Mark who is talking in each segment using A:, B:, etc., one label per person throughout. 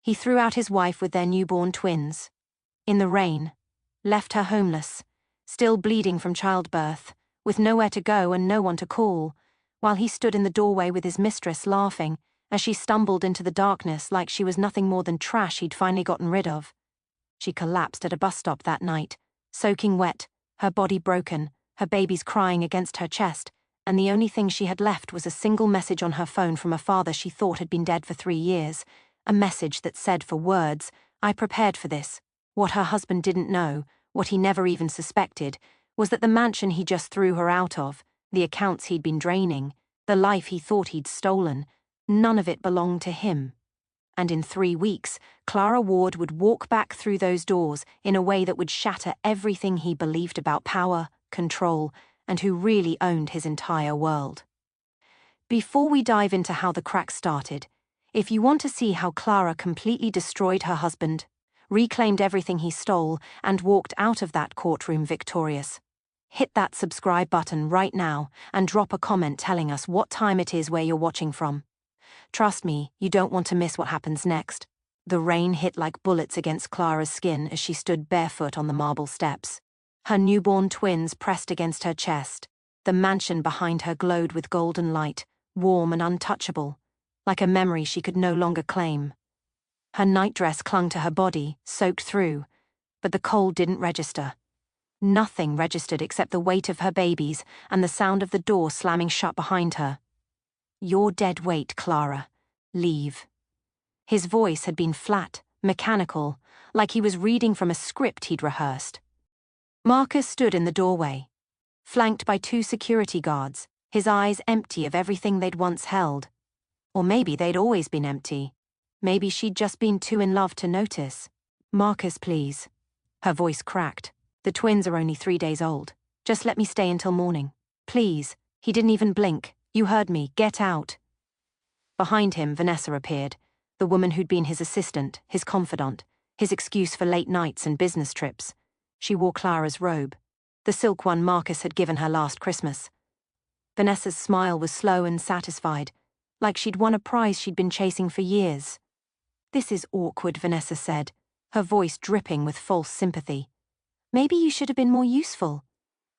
A: He threw out his wife with their newborn twins. In the rain. Left her homeless, still bleeding from childbirth, with nowhere to go and no one to call, while he stood in the doorway with his mistress laughing as she stumbled into the darkness like she was nothing more than trash he'd finally gotten rid of. She collapsed at a bus stop that night, soaking wet, her body broken, her babies crying against her chest, and the only thing she had left was a single message on her phone from a father she thought had been dead for 3 years, a message that said for words, "I prepared for this." What her husband didn't know, what he never even suspected, was that the mansion he just threw her out of, the accounts he'd been draining, the life he thought he'd stolen, none of it belonged to him. And in 3 weeks, Clara Ward would walk back through those doors in a way that would shatter everything he believed about power, control, and who really owned his entire world. Before we dive into how the crack started, if you want to see how Clara completely destroyed her husband, reclaimed everything he stole, and walked out of that courtroom victorious, hit that subscribe button right now and drop a comment telling us what time it is where you're watching from. Trust me, you don't want to miss what happens next. The rain hit like bullets against Clara's skin as she stood barefoot on the marble steps. Her newborn twins pressed against her chest. The mansion behind her glowed with golden light, warm and untouchable, like a memory she could no longer claim. Her nightdress clung to her body, soaked through, but the cold didn't register. Nothing registered except the weight of her babies and the sound of the door slamming shut behind her. "You're dead weight, Clara. Leave." His voice had been flat, mechanical, like he was reading from a script he'd rehearsed. Marcus stood in the doorway, flanked by 2 security guards, his eyes empty of everything they'd once held. Or maybe they'd always been empty. Maybe she'd just been too in love to notice. "Marcus, please." Her voice cracked. "The twins are only 3 days old. Just let me stay until morning. Please." He didn't even blink. "You heard me. Get out." Behind him, Vanessa appeared, the woman who'd been his assistant, his confidant, his excuse for late nights and business trips. She wore Clara's robe, the silk one Marcus had given her last Christmas. Vanessa's smile was slow and satisfied, like she'd won a prize she'd been chasing for years. "This is awkward," Vanessa said, her voice dripping with false sympathy. "Maybe you should have been more useful."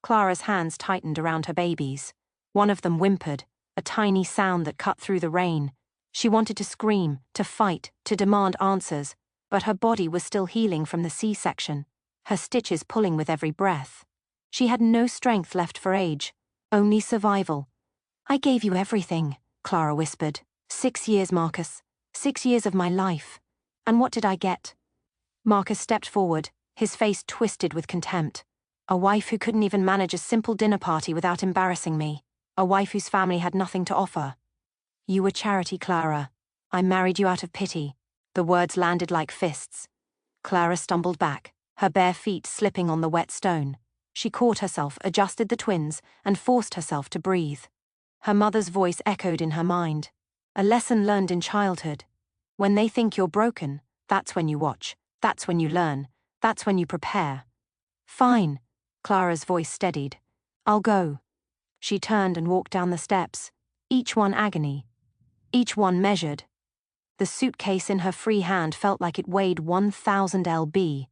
A: Clara's hands tightened around her babies. One of them whimpered, a tiny sound that cut through the rain. She wanted to scream, to fight, to demand answers, but her body was still healing from the C-section, her stitches pulling with every breath. She had no strength left for age, only survival. "I gave you everything," Clara whispered. 6 years, Marcus. 6 years of my life. And what did I get?" Marcus stepped forward, his face twisted with contempt. "A wife who couldn't even manage a simple dinner party without embarrassing me. A wife whose family had nothing to offer." "You were charity, Clara. I married you out of pity." The words landed like fists. Clara stumbled back, her bare feet slipping on the wet stone. She caught herself, adjusted the twins, and forced herself to breathe. Her mother's voice echoed in her mind. A lesson learned in childhood. When they think you're broken, that's when you watch. That's when you learn. That's when you prepare. "Fine." Clara's voice steadied. "I'll go." She turned and walked down the steps, each one agony, each one measured. The suitcase in her free hand felt like it weighed 1,000 lb.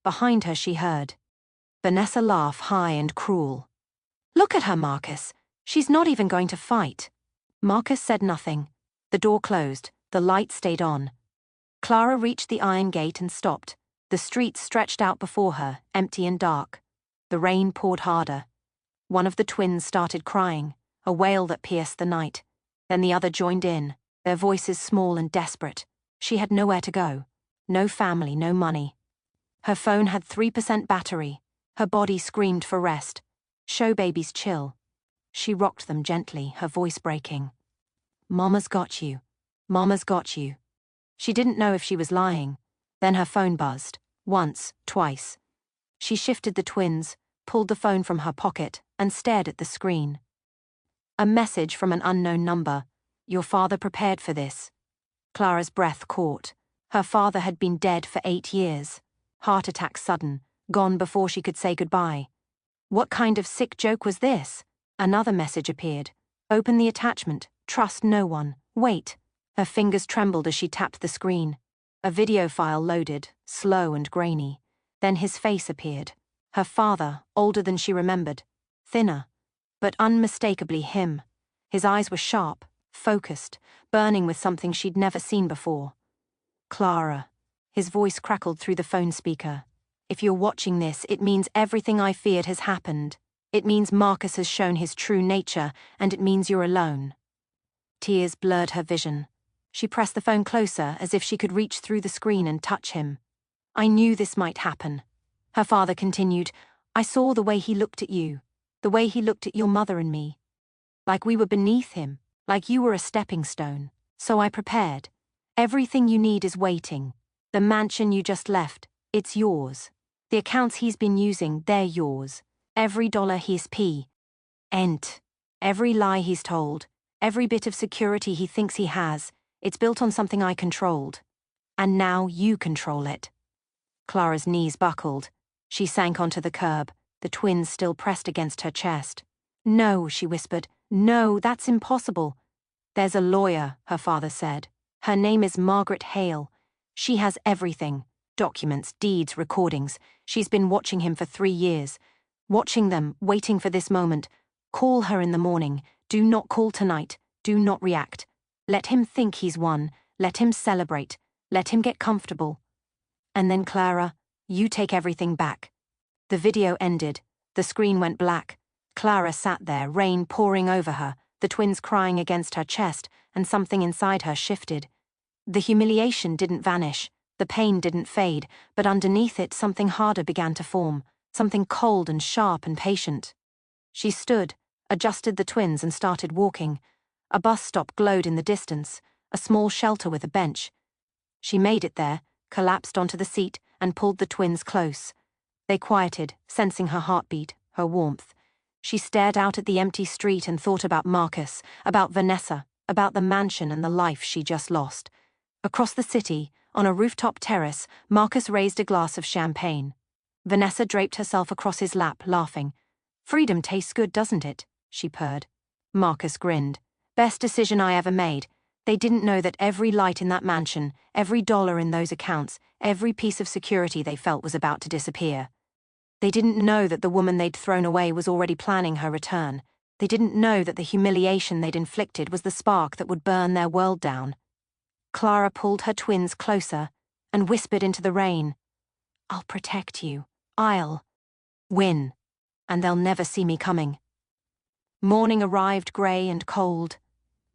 A: Behind her she heard Vanessa laugh high and cruel. "Look at her, Marcus. She's not even going to fight." Marcus said nothing. The door closed, the light stayed on. Clara reached the iron gate and stopped. The street stretched out before her, empty and dark. The rain poured harder. One of the twins started crying, a wail that pierced the night. Then the other joined in, their voices small and desperate. She had nowhere to go. No family, no money. Her phone had 3% battery. Her body screamed for rest. Show babies chill. She rocked them gently, her voice breaking. "Mama's got you. Mama's got you." She didn't know if she was lying. Then her phone buzzed. Once, twice. She shifted the twins, pulled the phone from her pocket, and stared at the screen. A message from an unknown number. "Your father prepared for this." Clara's breath caught. Her father had been dead for 8 years. Heart attack sudden, gone before she could say goodbye. What kind of sick joke was this? Another message appeared. "Open the attachment. Trust no one. Wait." Her fingers trembled as she tapped the screen. A video file loaded, slow and grainy. Then his face appeared. Her father, older than she remembered. Thinner, but unmistakably him. His eyes were sharp, focused, burning with something she'd never seen before. Clara. His voice crackled through the phone speaker. If you're watching this, it means everything I feared has happened. It means Marcus has shown his true nature, and it means you're alone. Tears blurred her vision. She pressed the phone closer as if she could reach through the screen and touch him. I knew this might happen. Her father continued, I saw the way he looked at you, the way he looked at your mother and me. Like we were beneath him, like you were a stepping stone. So I prepared. Everything you need is waiting. The mansion you just left, it's yours. The accounts he's been using, they're yours. Every dollar he's spent. Every lie he's told, every bit of security he thinks he has, it's built on something I controlled. And now you control it. Clara's knees buckled. She sank onto the curb, the twins still pressed against her chest. No, she whispered. No, that's impossible. There's a lawyer, her father said. Her name is Margaret Hale. She has everything. Documents, deeds, recordings. She's been watching him for 3 years. Watching them, waiting for this moment. Call her in the morning. Do not call tonight. Do not react. Let him think he's won. Let him celebrate. Let him get comfortable. And then, Clara, you take everything back. The video ended. The screen went black. Clara sat there, rain pouring over her, the twins crying against her chest, and something inside her shifted. The humiliation didn't vanish. The pain didn't fade, but underneath it something harder began to form, something cold and sharp and patient. She stood, adjusted the twins and started walking. A bus stop glowed in the distance, a small shelter with a bench. She made it there, collapsed onto the seat, and pulled the twins close. They quieted, sensing her heartbeat, her warmth. She stared out at the empty street and thought about Marcus, about Vanessa, about the mansion and the life she just lost. Across the city, on a rooftop terrace, Marcus raised a glass of champagne. Vanessa draped herself across his lap, laughing. Freedom tastes good, doesn't it? She purred. Marcus grinned. Best decision I ever made. They didn't know that every light in that mansion, every dollar in those accounts, every piece of security they felt was about to disappear. They didn't know that the woman they'd thrown away was already planning her return. They didn't know that the humiliation they'd inflicted was the spark that would burn their world down. Clara pulled her twins closer and whispered into the rain, I'll protect you. I'll win, and they'll never see me coming. Morning arrived grey and cold,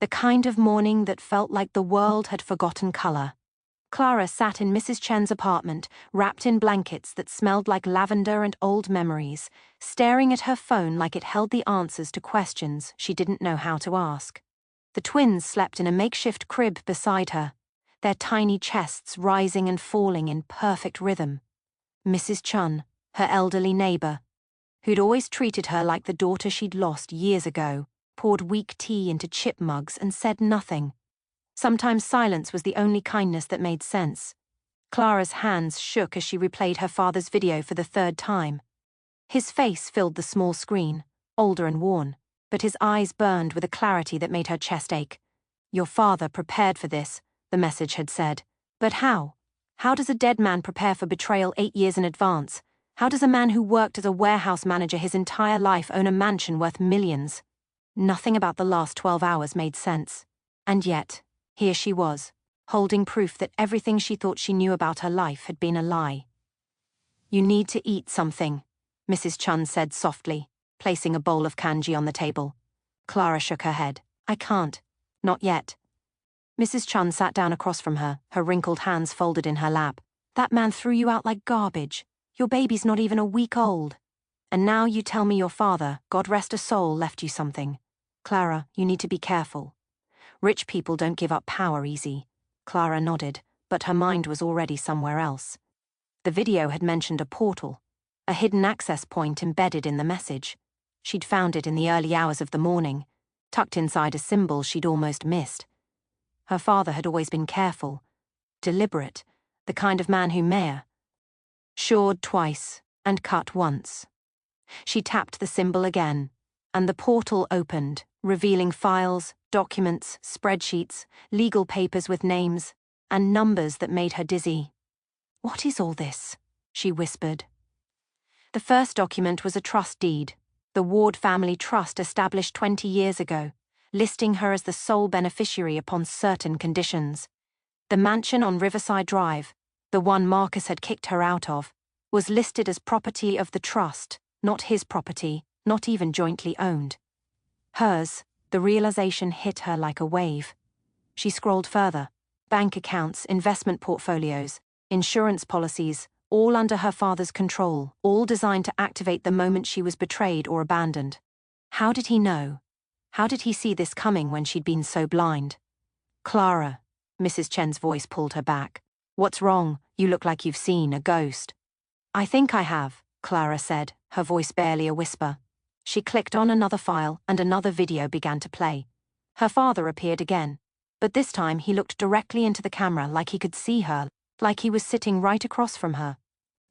A: the kind of morning that felt like the world had forgotten colour. Clara sat in Mrs. Chen's apartment, wrapped in blankets that smelled like lavender and old memories, staring at her phone like it held the answers to questions she didn't know how to ask. The twins slept in a makeshift crib beside her, their tiny chests rising and falling in perfect rhythm. Mrs. Chun, her elderly neighbour, who'd always treated her like the daughter she'd lost years ago, poured weak tea into chip mugs and said nothing. Sometimes silence was the only kindness that made sense. Clara's hands shook as she replayed her father's video for the 3rd time. His face filled the small screen, older and worn, but his eyes burned with a clarity that made her chest ache. Your father prepared for this, the message had said. But how? How does a dead man prepare for betrayal 8 years in advance? How does a man who worked as a warehouse manager his entire life own a mansion worth millions? Nothing about the last 12 hours made sense. And yet, here she was, holding proof that everything she thought she knew about her life had been a lie. You need to eat something, Mrs. Chun said softly, placing a bowl of kanji on the table. Clara shook her head. I can't. Not yet. Mrs. Chun sat down across from her, her wrinkled hands folded in her lap. That man threw you out like garbage. Your baby's not even a week old. And now you tell me your father, God rest his soul, left you something. Clara, you need to be careful. Rich people don't give up power easy. Clara nodded, but her mind was already somewhere else. The video had mentioned a portal, a hidden access point embedded in the message. She'd found it in the early hours of the morning, tucked inside a symbol she'd almost missed. Her father had always been careful, deliberate, the kind of man who may shored twice and cut once. She tapped the symbol again, and the portal opened, revealing files, documents, spreadsheets, legal papers with names, and numbers that made her dizzy. "What is all this?" she whispered. The first document was a trust deed, the Ward family trust established 20 years ago, listing her as the sole beneficiary upon certain conditions. The mansion on Riverside Drive, the one Marcus had kicked her out of, was listed as property of the trust, not his property, not even jointly owned. Hers, the realization hit her like a wave. She scrolled further. Bank accounts, investment portfolios, insurance policies, all under her father's control, all designed to activate the moment she was betrayed or abandoned. How did he know? How did he see this coming when she'd been so blind? "Clara," Mrs. Chen's voice pulled her back. "What's wrong? You look like you've seen a ghost." "I think I have," Clara said, her voice barely a whisper. She clicked on another file and another video began to play. Her father appeared again, but this time he looked directly into the camera like he could see her, like he was sitting right across from her.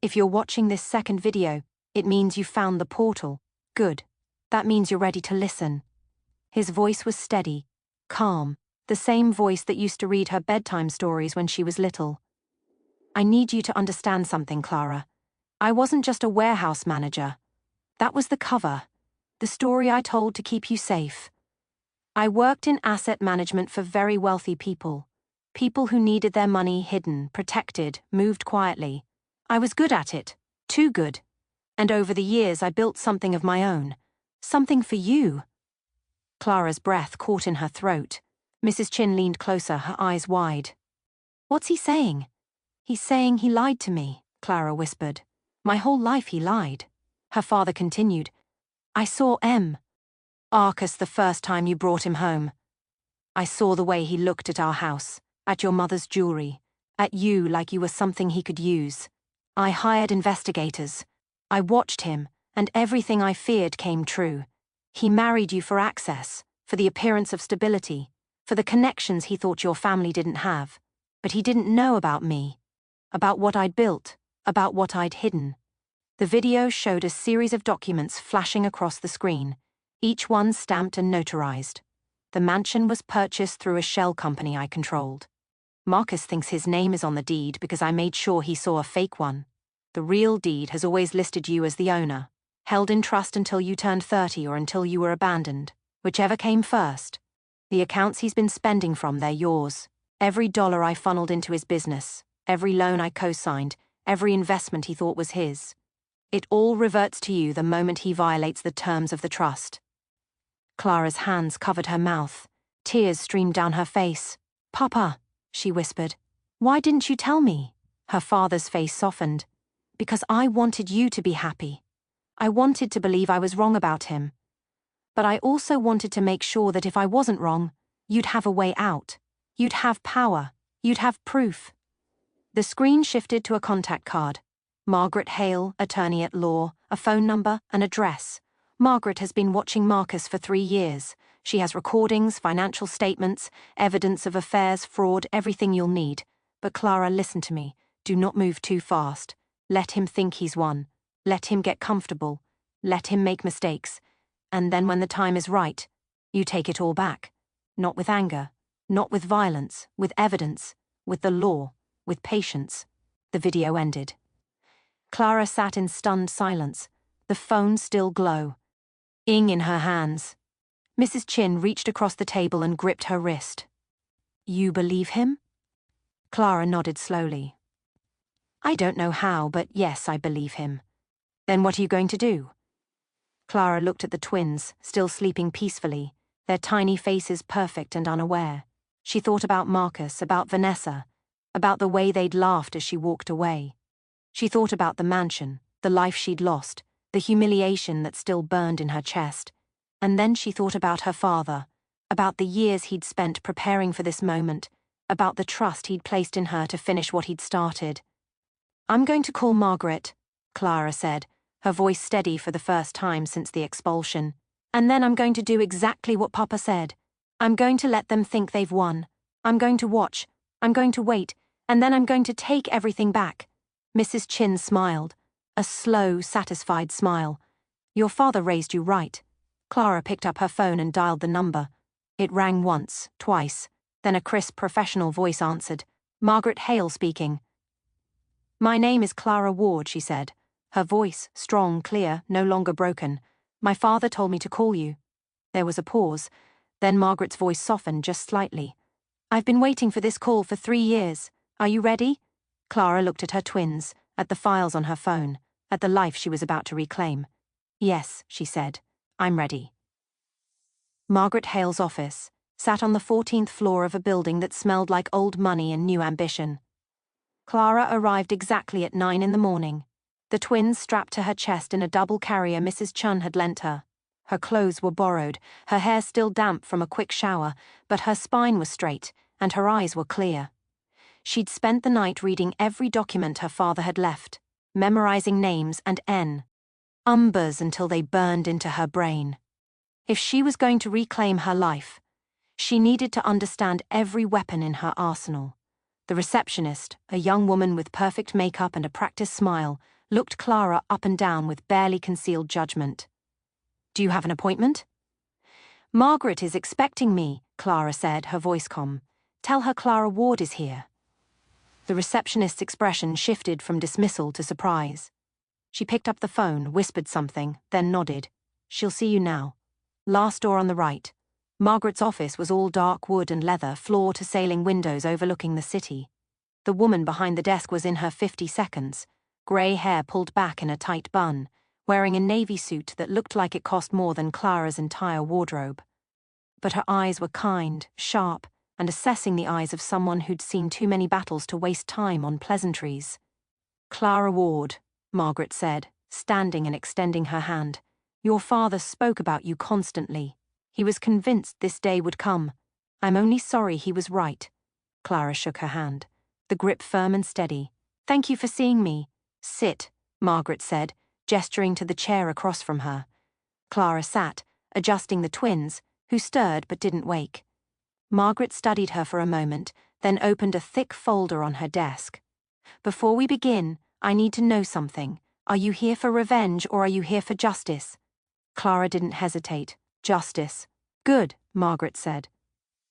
A: "If you're watching this second video, it means you found the portal. Good. That means you're ready to listen." His voice was steady, calm, the same voice that used to read her bedtime stories when she was little. "I need you to understand something, Clara. I wasn't just a warehouse manager. That was the cover, the story I told to keep you safe. I worked in asset management for very wealthy people. People who needed their money hidden, protected, moved quietly. I was good at it, too good. And over the years I built something of my own. Something for you." Clara's breath caught in her throat. Mrs. Chin leaned closer, her eyes wide. "What's he saying?" "He's saying he lied to me," Clara whispered. "My whole life he lied." Her father continued. "I saw Arcus the first time you brought him home. I saw the way he looked at our house, at your mother's jewelry, at you like you were something he could use. I hired investigators. I watched him, and everything I feared came true. He married you for access, for the appearance of stability, for the connections he thought your family didn't have. But he didn't know about me, about what I'd built, about what I'd hidden." The video showed a series of documents flashing across the screen, each one stamped and notarized. The mansion was purchased through a shell company I controlled. Marcus thinks his name is on the deed because I made sure he saw a fake one. The real deed has always listed you as the owner, held in trust until you turned 30 or until you were abandoned, whichever came first. The accounts he's been spending from, they're yours. Every dollar I funneled into his business, every loan I co-signed, every investment he thought was his. It all reverts to you the moment he violates the terms of the trust. Clara's hands covered her mouth. Tears streamed down her face. "Papa," she whispered, "why didn't you tell me?" Her father's face softened. "Because I wanted you to be happy. I wanted to believe I was wrong about him. But I also wanted to make sure that if I wasn't wrong, you'd have a way out. You'd have power. You'd have proof." The screen shifted to a contact card. Margaret Hale, attorney at law, a phone number, an address. Margaret has been watching Marcus for 3 years. She has recordings, financial statements, evidence of affairs, fraud, everything you'll need. But Clara, listen to me. Do not move too fast. Let him think he's won. Let him get comfortable. Let him make mistakes. And then when the time is right, you take it all back. Not with anger, not with violence, with evidence, with the law, with patience. The video ended. Clara sat in stunned silence, the phone still glow. Ing in her hands. Mrs. Chin reached across the table and gripped her wrist. "You believe him?" Clara nodded slowly. "I don't know how, but yes, I believe him." "Then what are you going to do?" Clara looked at the twins, still sleeping peacefully, their tiny faces perfect and unaware. She thought about Marcus, about Vanessa, about the way they'd laughed as she walked away. She thought about the mansion, the life she'd lost, the humiliation that still burned in her chest. And then she thought about her father, about the years he'd spent preparing for this moment, about the trust he'd placed in her to finish what he'd started. "I'm going to call Margaret," Clara said, her voice steady for the first time since the expulsion. "And then I'm going to do exactly what Papa said. I'm going to let them think they've won. I'm going to watch. I'm going to wait. And then I'm going to take everything back." Mrs. Chin smiled, a slow, satisfied smile. "Your father raised you right." Clara picked up her phone and dialed the number. It rang once, twice, then a crisp professional voice answered. Margaret Hale speaking. My name is Clara Ward, she said, her voice strong, clear, no longer broken. My father told me to call you. There was a pause. Then Margaret's voice softened just slightly. I've been waiting for this call for 3 years. Are you ready? Clara looked at her twins, at the files on her phone, at the life she was about to reclaim. Yes, she said. I'm ready. Margaret Hale's office sat on the 14th floor of a building that smelled like old money and new ambition. Clara arrived exactly at 9 in the morning, the twins strapped to her chest in a double carrier Mrs. Chun had lent her. Her clothes were borrowed, her hair still damp from a quick shower, but her spine was straight, and her eyes were clear. She'd spent the night reading every document her father had left, memorizing names and numbers until they burned into her brain. If she was going to reclaim her life, she needed to understand every weapon in her arsenal. The receptionist, a young woman with perfect makeup and a practiced smile, looked Clara up and down with barely concealed judgment. Do you have an appointment? Margaret is expecting me, Clara said, her voice calm. Tell her Clara Ward is here. The receptionist's expression shifted from dismissal to surprise. She picked up the phone, whispered something, then nodded. She'll see you now. Last door on the right. Margaret's office was all dark wood and leather, floor-to-ceiling windows overlooking the city. The woman behind the desk was in her 50s, grey hair pulled back in a tight bun, wearing a navy suit that looked like it cost more than Clara's entire wardrobe. But her eyes were kind, sharp, and assessing the eyes of someone who'd seen too many battles to waste time on pleasantries. Clara Ward, Margaret said, standing and extending her hand. Your father spoke about you constantly. He was convinced this day would come. I'm only sorry he was right. Clara shook her hand, the grip firm and steady. Thank you for seeing me. Sit, Margaret said, gesturing to the chair across from her. Clara sat, adjusting the twins, who stirred but didn't wake. Margaret studied her for a moment, then opened a thick folder on her desk. Before we begin, I need to know something. Are you here for revenge or are you here for justice? Clara didn't hesitate. Justice. Good, Margaret said.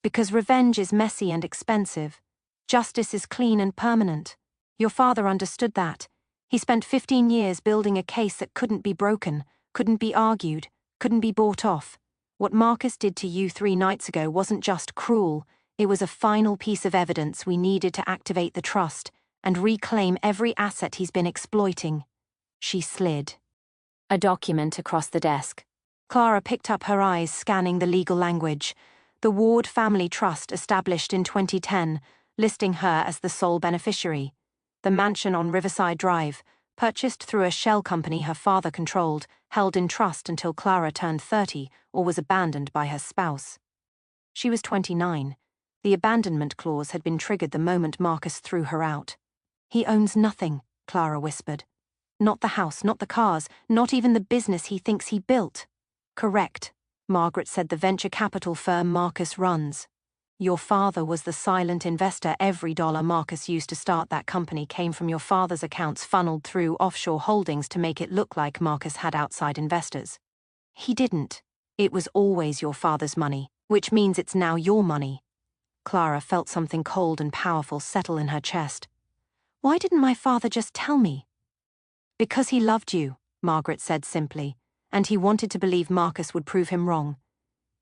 A: Because revenge is messy and expensive. Justice is clean and permanent. Your father understood that. He spent 15 years building a case that couldn't be broken, couldn't be argued, couldn't be bought off. What Marcus did to you 3 nights ago wasn't just cruel, it was a final piece of evidence we needed to activate the trust and reclaim every asset he's been exploiting. She slid a document across the desk. Clara picked up her eyes, scanning the legal language. The Ward Family Trust established in 2010, listing her as the sole beneficiary. The mansion on Riverside Drive, purchased through a shell company her father controlled, held in trust until Clara turned 30 or was abandoned by her spouse. She was 29. The abandonment clause had been triggered the moment Marcus threw her out. He owns nothing, Clara whispered. Not the house, not the cars, not even the business he thinks he built. Correct, Margaret said. The venture capital firm Marcus runs. Your father was the silent investor. Every dollar Marcus used to start that company came from your father's accounts funneled through offshore holdings to make it look like Marcus had outside investors. He didn't. It was always your father's money, which means it's now your money. Clara felt something cold and powerful settle in her chest. Why didn't my father just tell me? Because he loved you, Margaret said simply, and he wanted to believe Marcus would prove him wrong.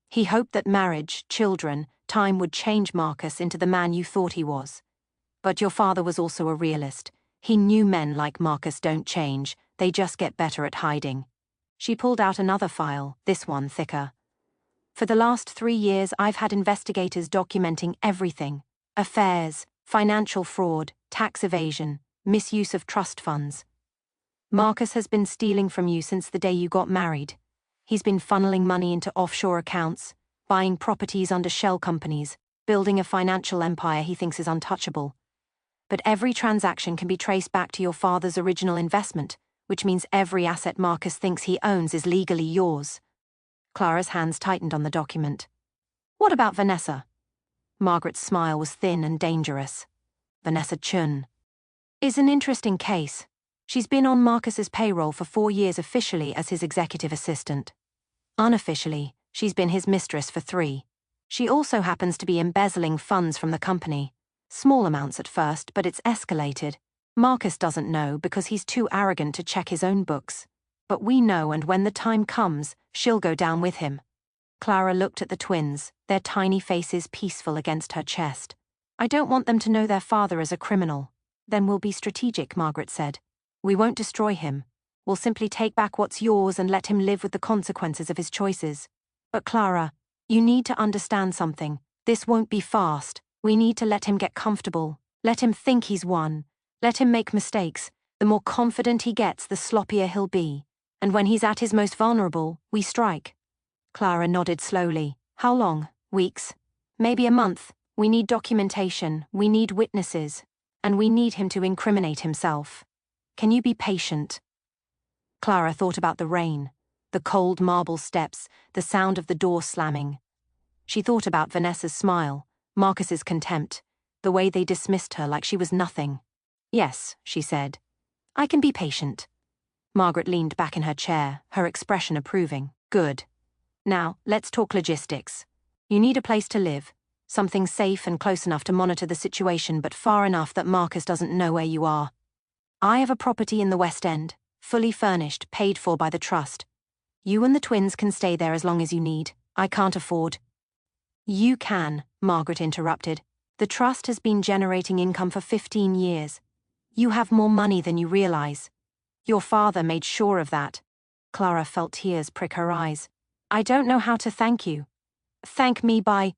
A: He hoped that marriage, children, time would change Marcus into the man you thought he was. But your father was also a realist. He knew men like Marcus don't change, they just get better at hiding. She pulled out another file, this one thicker. For the last 3 years, I've had investigators documenting everything. Affairs, financial fraud, tax evasion, misuse of trust funds. Marcus has been stealing from you since the day you got married. He's been funneling money into offshore accounts, buying properties under shell companies, building a financial empire he thinks is untouchable. But every transaction can be traced back to your father's original investment, which means every asset Marcus thinks he owns is legally yours. Clara's hands tightened on the document. What about Vanessa? Margaret's smile was thin and dangerous. Vanessa Chun is an interesting case. She's been on Marcus's payroll for 4 years officially as his executive assistant. Unofficially, she's been his mistress for 3. She also happens to be embezzling funds from the company. Small amounts at first, but it's escalated. Marcus doesn't know because he's too arrogant to check his own books. But we know, and when the time comes, she'll go down with him. Clara looked at the twins, their tiny faces peaceful against her chest. I don't want them to know their father is a criminal. Then we'll be strategic, Margaret said. We won't destroy him. We'll simply take back what's yours and let him live with the consequences of his choices. But Clara, you need to understand something. This won't be fast. We need to let him get comfortable. Let him think he's won. Let him make mistakes. The more confident he gets, the sloppier he'll be. And when he's at his most vulnerable, we strike. Clara nodded slowly. How long? Weeks? Maybe a month. We need documentation. We need witnesses. And we need him to incriminate himself. Can you be patient? Clara thought about the rain, the cold marble steps, the sound of the door slamming. She thought about Vanessa's smile, Marcus's contempt, the way they dismissed her like she was nothing. Yes, she said. I can be patient. Margaret leaned back in her chair, her expression approving. Good. Now, let's talk logistics. You need a place to live, something safe and close enough to monitor the situation but far enough that Marcus doesn't know where you are. I have a property in the West End, fully furnished, paid for by the trust. You and the twins can stay there as long as you need. I can't afford. You can, Margaret interrupted. The trust has been generating income for 15 years. You have more money than you realize. Your father made sure of that. Clara felt tears prick her eyes. I don't know how to thank you. Thank me by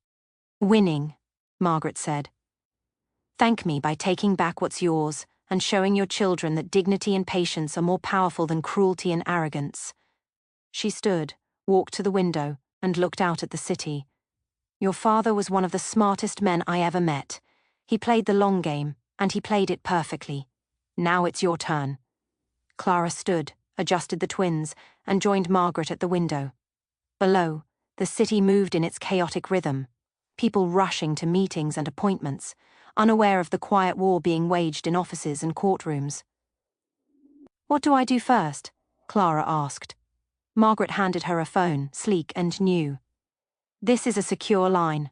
A: winning, Margaret said. Thank me by taking back what's yours and showing your children that dignity and patience are more powerful than cruelty and arrogance. She stood, walked to the window, and looked out at the city. Your father was one of the smartest men I ever met. He played the long game, and he played it perfectly. Now it's your turn. Clara stood, adjusted the twins, and joined Margaret at the window. Below, the city moved in its chaotic rhythm, people rushing to meetings and appointments, unaware of the quiet war being waged in offices and courtrooms. What do I do first? Clara asked. Margaret handed her a phone, sleek and new. This is a secure line.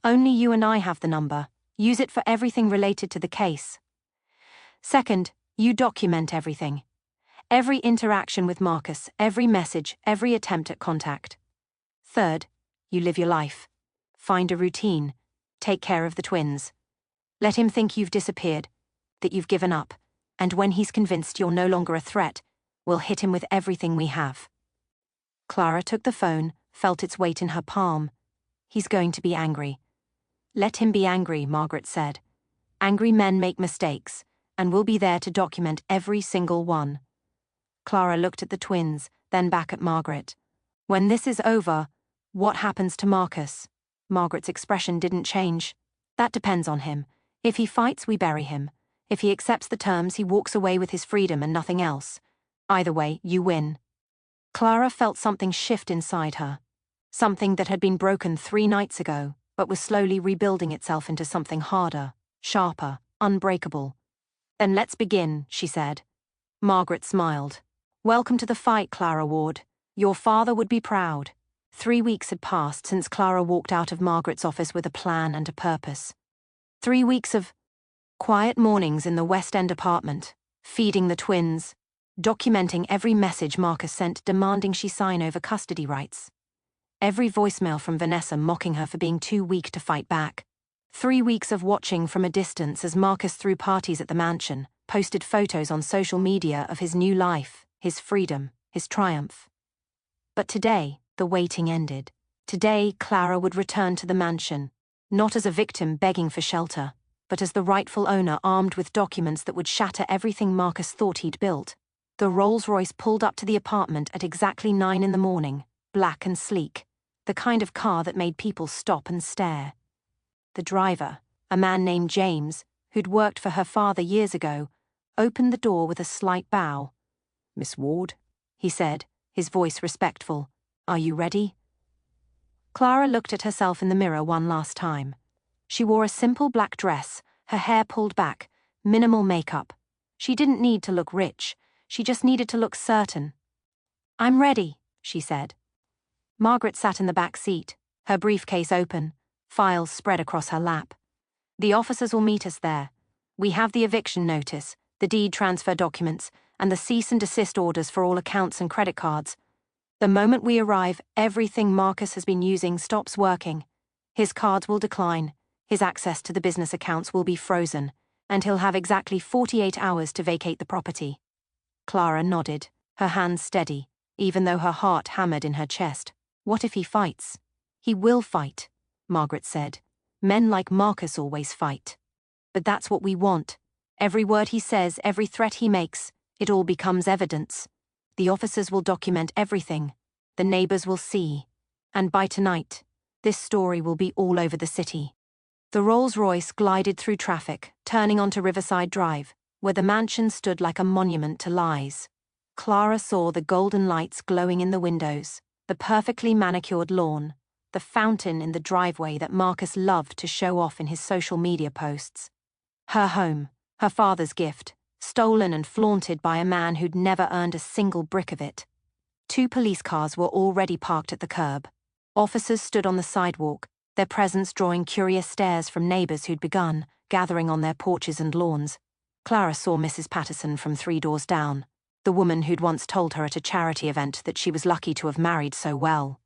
A: Only you and I have the number. Use it for everything related to the case. Second, you document everything. Every interaction with Marcus, every message, every attempt at contact. Third, you live your life. Find a routine. Take care of the twins. Let him think you've disappeared, that you've given up, and when he's convinced you're no longer a threat, we'll hit him with everything we have. Clara took the phone, felt its weight in her palm. He's going to be angry. Let him be angry, Margaret said. Angry men make mistakes, and we'll be there to document every single one. Clara looked at the twins, then back at Margaret. When this is over, what happens to Marcus? Margaret's expression didn't change. That depends on him. If he fights, we bury him. If he accepts the terms, he walks away with his freedom and nothing else. Either way, you win. Clara felt something shift inside her. Something that had been broken 3 nights ago, but was slowly rebuilding itself into something harder, sharper, unbreakable. Then let's begin, she said. Margaret smiled. Welcome to the fight, Clara Ward. Your father would be proud. 3 weeks had passed since Clara walked out of Margaret's office with a plan and a purpose. 3 weeks of quiet mornings in the West End apartment, feeding the twins, documenting every message Marcus sent demanding she sign over custody rights. Every voicemail from Vanessa mocking her for being too weak to fight back. 3 weeks of watching from a distance as Marcus threw parties at the mansion, posted photos on social media of his new life, his freedom, his triumph. But today, the waiting ended. Today, Clara would return to the mansion, not as a victim begging for shelter, but as the rightful owner armed with documents that would shatter everything Marcus thought he'd built. The Rolls-Royce pulled up to the apartment at exactly 9 in the morning, black and sleek, the kind of car that made people stop and stare. The driver, a man named James, who'd worked for her father years ago, opened the door with a slight bow. "Miss Ward," he said, his voice respectful. "Are you ready?" Clara looked at herself in the mirror one last time. She wore a simple black dress, her hair pulled back, minimal makeup. She didn't need to look rich, she just needed to look certain. "I'm ready," she said. Margaret sat in the back seat, her briefcase open, files spread across her lap. The officers will meet us there. We have the eviction notice, the deed transfer documents, and the cease and desist orders for all accounts and credit cards. The moment we arrive, everything Marcus has been using stops working. His cards will decline, his access to the business accounts will be frozen, and he'll have exactly 48 hours to vacate the property. Clara nodded, her hands steady, even though her heart hammered in her chest. What if he fights? He will fight, Margaret said. Men like Marcus always fight. But that's what we want. Every word he says, every threat he makes, it all becomes evidence. The officers will document everything. The neighbors will see. And by tonight, this story will be all over the city. The Rolls-Royce glided through traffic, turning onto Riverside Drive, where the mansion stood like a monument to lies. Clara saw the golden lights glowing in the windows, the perfectly manicured lawn, the fountain in the driveway that Marcus loved to show off in his social media posts. Her home, her father's gift, stolen and flaunted by a man who'd never earned a single brick of it. 2 police cars were already parked at the curb. Officers stood on the sidewalk, their presence drawing curious stares from neighbors who'd begun, gathering on their porches and lawns. Clara saw Mrs. Patterson from 3 doors down, the woman who'd once told her at a charity event that she was lucky to have married so well.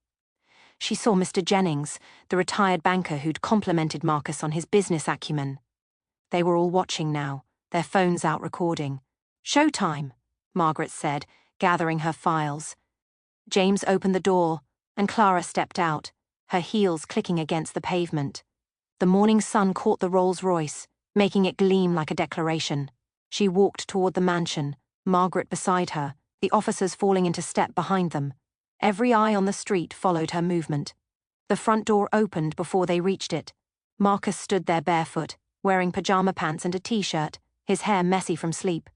A: She saw Mr. Jennings, the retired banker who'd complimented Marcus on his business acumen. They were all watching now, their phones out recording. "Showtime," Margaret said, gathering her files. James opened the door, and Clara stepped out, her heels clicking against the pavement. The morning sun caught the Rolls-Royce, making it gleam like a declaration. She walked toward the mansion, Margaret beside her, the officers falling into step behind them. Every eye on the street followed her movement. The front door opened before they reached it. Marcus stood there barefoot, wearing pajama pants and a t-shirt, his hair messy from sleep.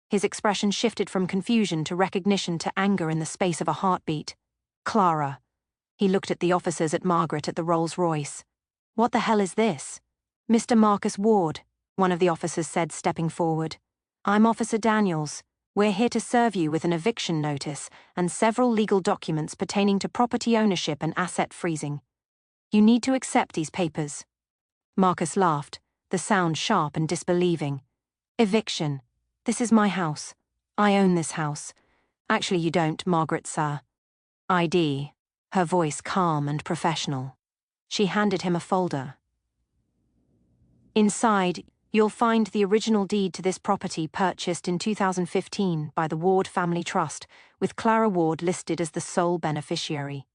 A: His expression shifted from confusion to recognition to anger in the space of a heartbeat. "Clara." He looked at the officers, at Margaret, at the Rolls-Royce. "What the hell is this?" "Mr. Marcus Ward," one of the officers said, stepping forward. "I'm Officer Daniels. We're here to serve you with an eviction notice and several legal documents pertaining to property ownership and asset freezing. You need to accept these papers." Marcus laughed, the sound sharp and disbelieving. "Eviction. This is my house. I own this house. Actually, you don't, Margaret, sir." "ID," her voice calm and professional. She handed him a folder. "Inside, you'll find the original deed to this property purchased in 2015 by the Ward Family Trust, with Clara Ward listed as the sole beneficiary.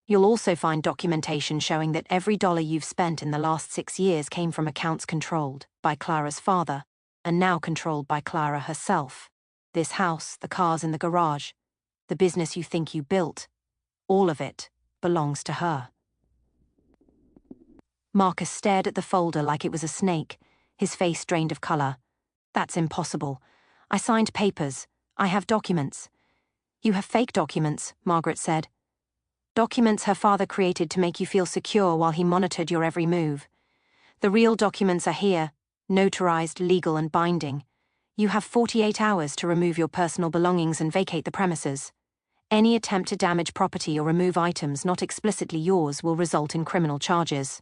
A: You'll also find documentation showing that every dollar you've spent in the last 6 years came from accounts controlled by Clara's father, and now controlled by Clara herself. This house, the cars in the garage, the business you think you built, all of it belongs to her." Marcus stared at the folder like it was a snake, his face drained of color. "That's impossible. I signed papers. I have documents." "You have fake documents," Margaret said. "Documents her father created to make you feel secure while he monitored your every move. The real documents are here, notarized, legal and binding. You have 48 hours to remove your personal belongings and vacate the premises. Any attempt to damage property or remove items not explicitly yours will result in criminal charges."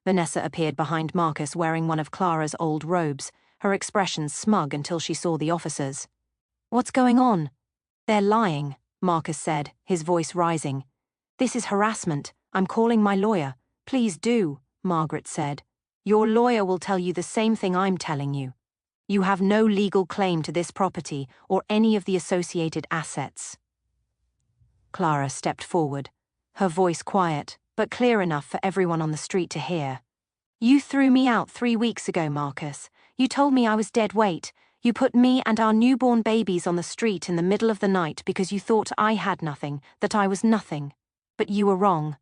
A: Vanessa appeared behind Marcus wearing one of Clara's old robes, her expression smug until she saw the officers. "What's going on?" "They're lying," Marcus said, his voice rising. "This is harassment. I'm calling my lawyer." "Please do," Margaret said. "Your lawyer will tell you the same thing I'm telling you. You have no legal claim to this property or any of the associated assets." Clara stepped forward, her voice quiet, but clear enough for everyone on the street to hear. "You threw me out 3 weeks ago, Marcus. You told me I was dead weight. You put me and our newborn babies on the street in the middle of the night because you thought I had nothing, that I was nothing. But you were wrong."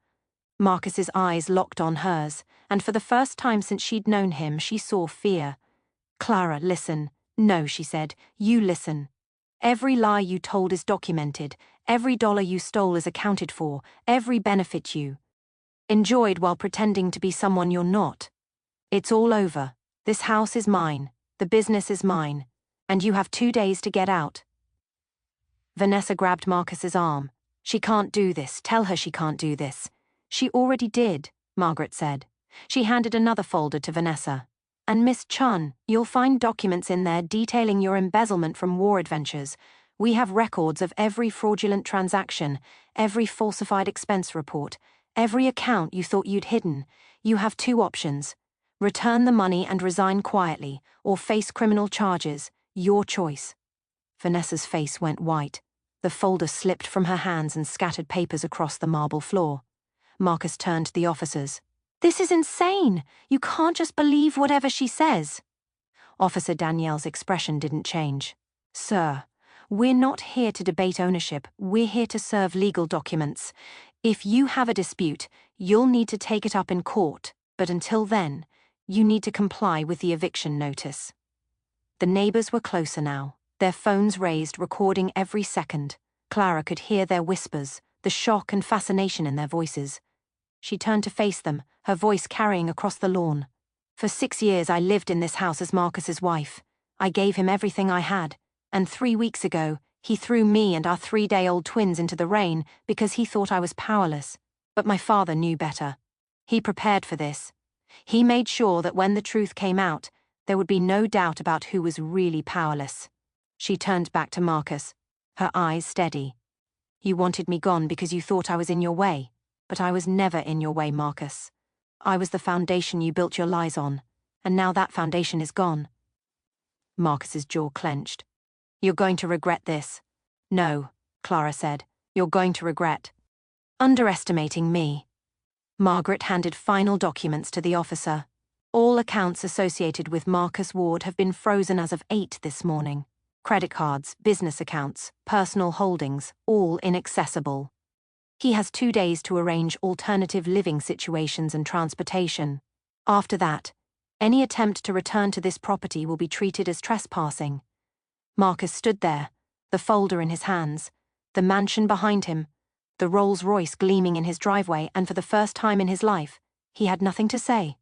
A: Marcus's eyes locked on hers, and for the first time since she'd known him, she saw fear. "Clara, listen." "No," she said. "You listen. Every lie you told is documented. Every dollar you stole is accounted for. Every benefit you enjoyed while pretending to be someone you're not. It's all over. This house is mine. The business is mine. And you have 2 days to get out." Vanessa grabbed Marcus's arm. "She can't do this. Tell her she can't do this." "She already did," Margaret said. She handed another folder to Vanessa. "And Miss Chun, you'll find documents in there detailing your embezzlement from war adventures. We have records of every fraudulent transaction, every falsified expense report, every account you thought you'd hidden. You have two options. Return the money and resign quietly, or face criminal charges. Your choice." Vanessa's face went white. The folder slipped from her hands and scattered papers across the marble floor. Marcus turned to the officers. "This is insane! You can't just believe whatever she says." Officer Danielle's expression didn't change. "Sir, we're not here to debate ownership, we're here to serve legal documents. If you have a dispute, you'll need to take it up in court, but until then, you need to comply with the eviction notice." The neighbors were closer now, their phones raised, recording every second. Clara could hear their whispers, the shock and fascination in their voices. She turned to face them, her voice carrying across the lawn. "For 6 years I lived in this house as Marcus's wife. I gave him everything I had, and 3 weeks ago, he threw me and our 3-day-old twins into the rain because he thought I was powerless. But my father knew better. He prepared for this. He made sure that when the truth came out, there would be no doubt about who was really powerless." She turned back to Marcus, her eyes steady. "You wanted me gone because you thought I was in your way. But I was never in your way, Marcus. I was the foundation you built your lies on, and now that foundation is gone." Marcus's jaw clenched. "You're going to regret this." "No," Clara said. "You're going to regret underestimating me." Margaret handed final documents to the officer. "All accounts associated with Marcus Ward have been frozen as of 8 this morning. Credit cards, business accounts, personal holdings, all inaccessible. He has 2 days to arrange alternative living situations and transportation. After that, any attempt to return to this property will be treated as trespassing." Marcus stood there, the folder in his hands, the mansion behind him, the Rolls-Royce gleaming in his driveway, and for the first time in his life, he had nothing to say.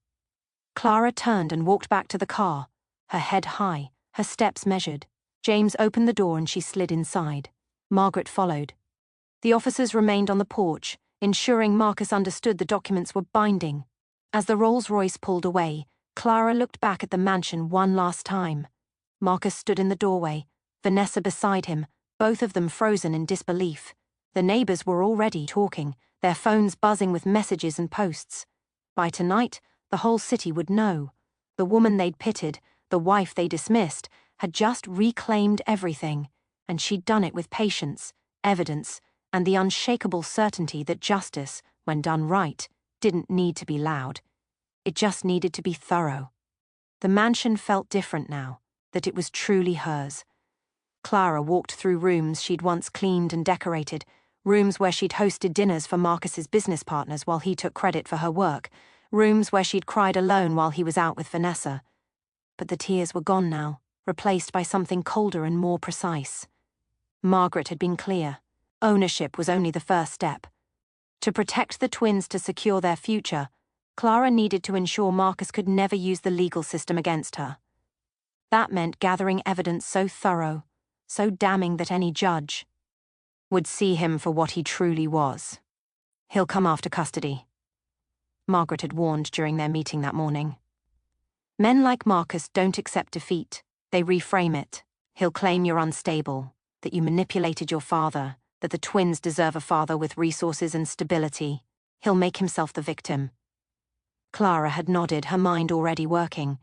A: Clara turned and walked back to the car, her head high, her steps measured. James opened the door and she slid inside. Margaret followed. The officers remained on the porch, ensuring Marcus understood the documents were binding. As the Rolls-Royce pulled away, Clara looked back at the mansion one last time. Marcus stood in the doorway, Vanessa beside him, both of them frozen in disbelief. The neighbors were already talking, their phones buzzing with messages and posts. By tonight, the whole city would know. The woman they'd pitied, the wife they dismissed, had just reclaimed everything, and she'd done it with patience, evidence, and the unshakable certainty that justice, when done right, didn't need to be loud. It just needed to be thorough. The mansion felt different now, that it was truly hers. Clara walked through rooms she'd once cleaned and decorated, rooms where she'd hosted dinners for Marcus's business partners while he took credit for her work, rooms where she'd cried alone while he was out with Vanessa. But the tears were gone now, replaced by something colder and more precise. Margaret had been clear. Ownership was only the first step. To protect the twins to secure their future, Clara needed to ensure Marcus could never use the legal system against her. That meant gathering evidence so thorough, so damning that any judge would see him for what he truly was. "He'll come after custody," Margaret had warned during their meeting that morning. "Men like Marcus don't accept defeat, they reframe it. He'll claim you're unstable, that you manipulated your father, that the twins deserve a father with resources and stability. He'll make himself the victim." Clara had nodded, her mind already working.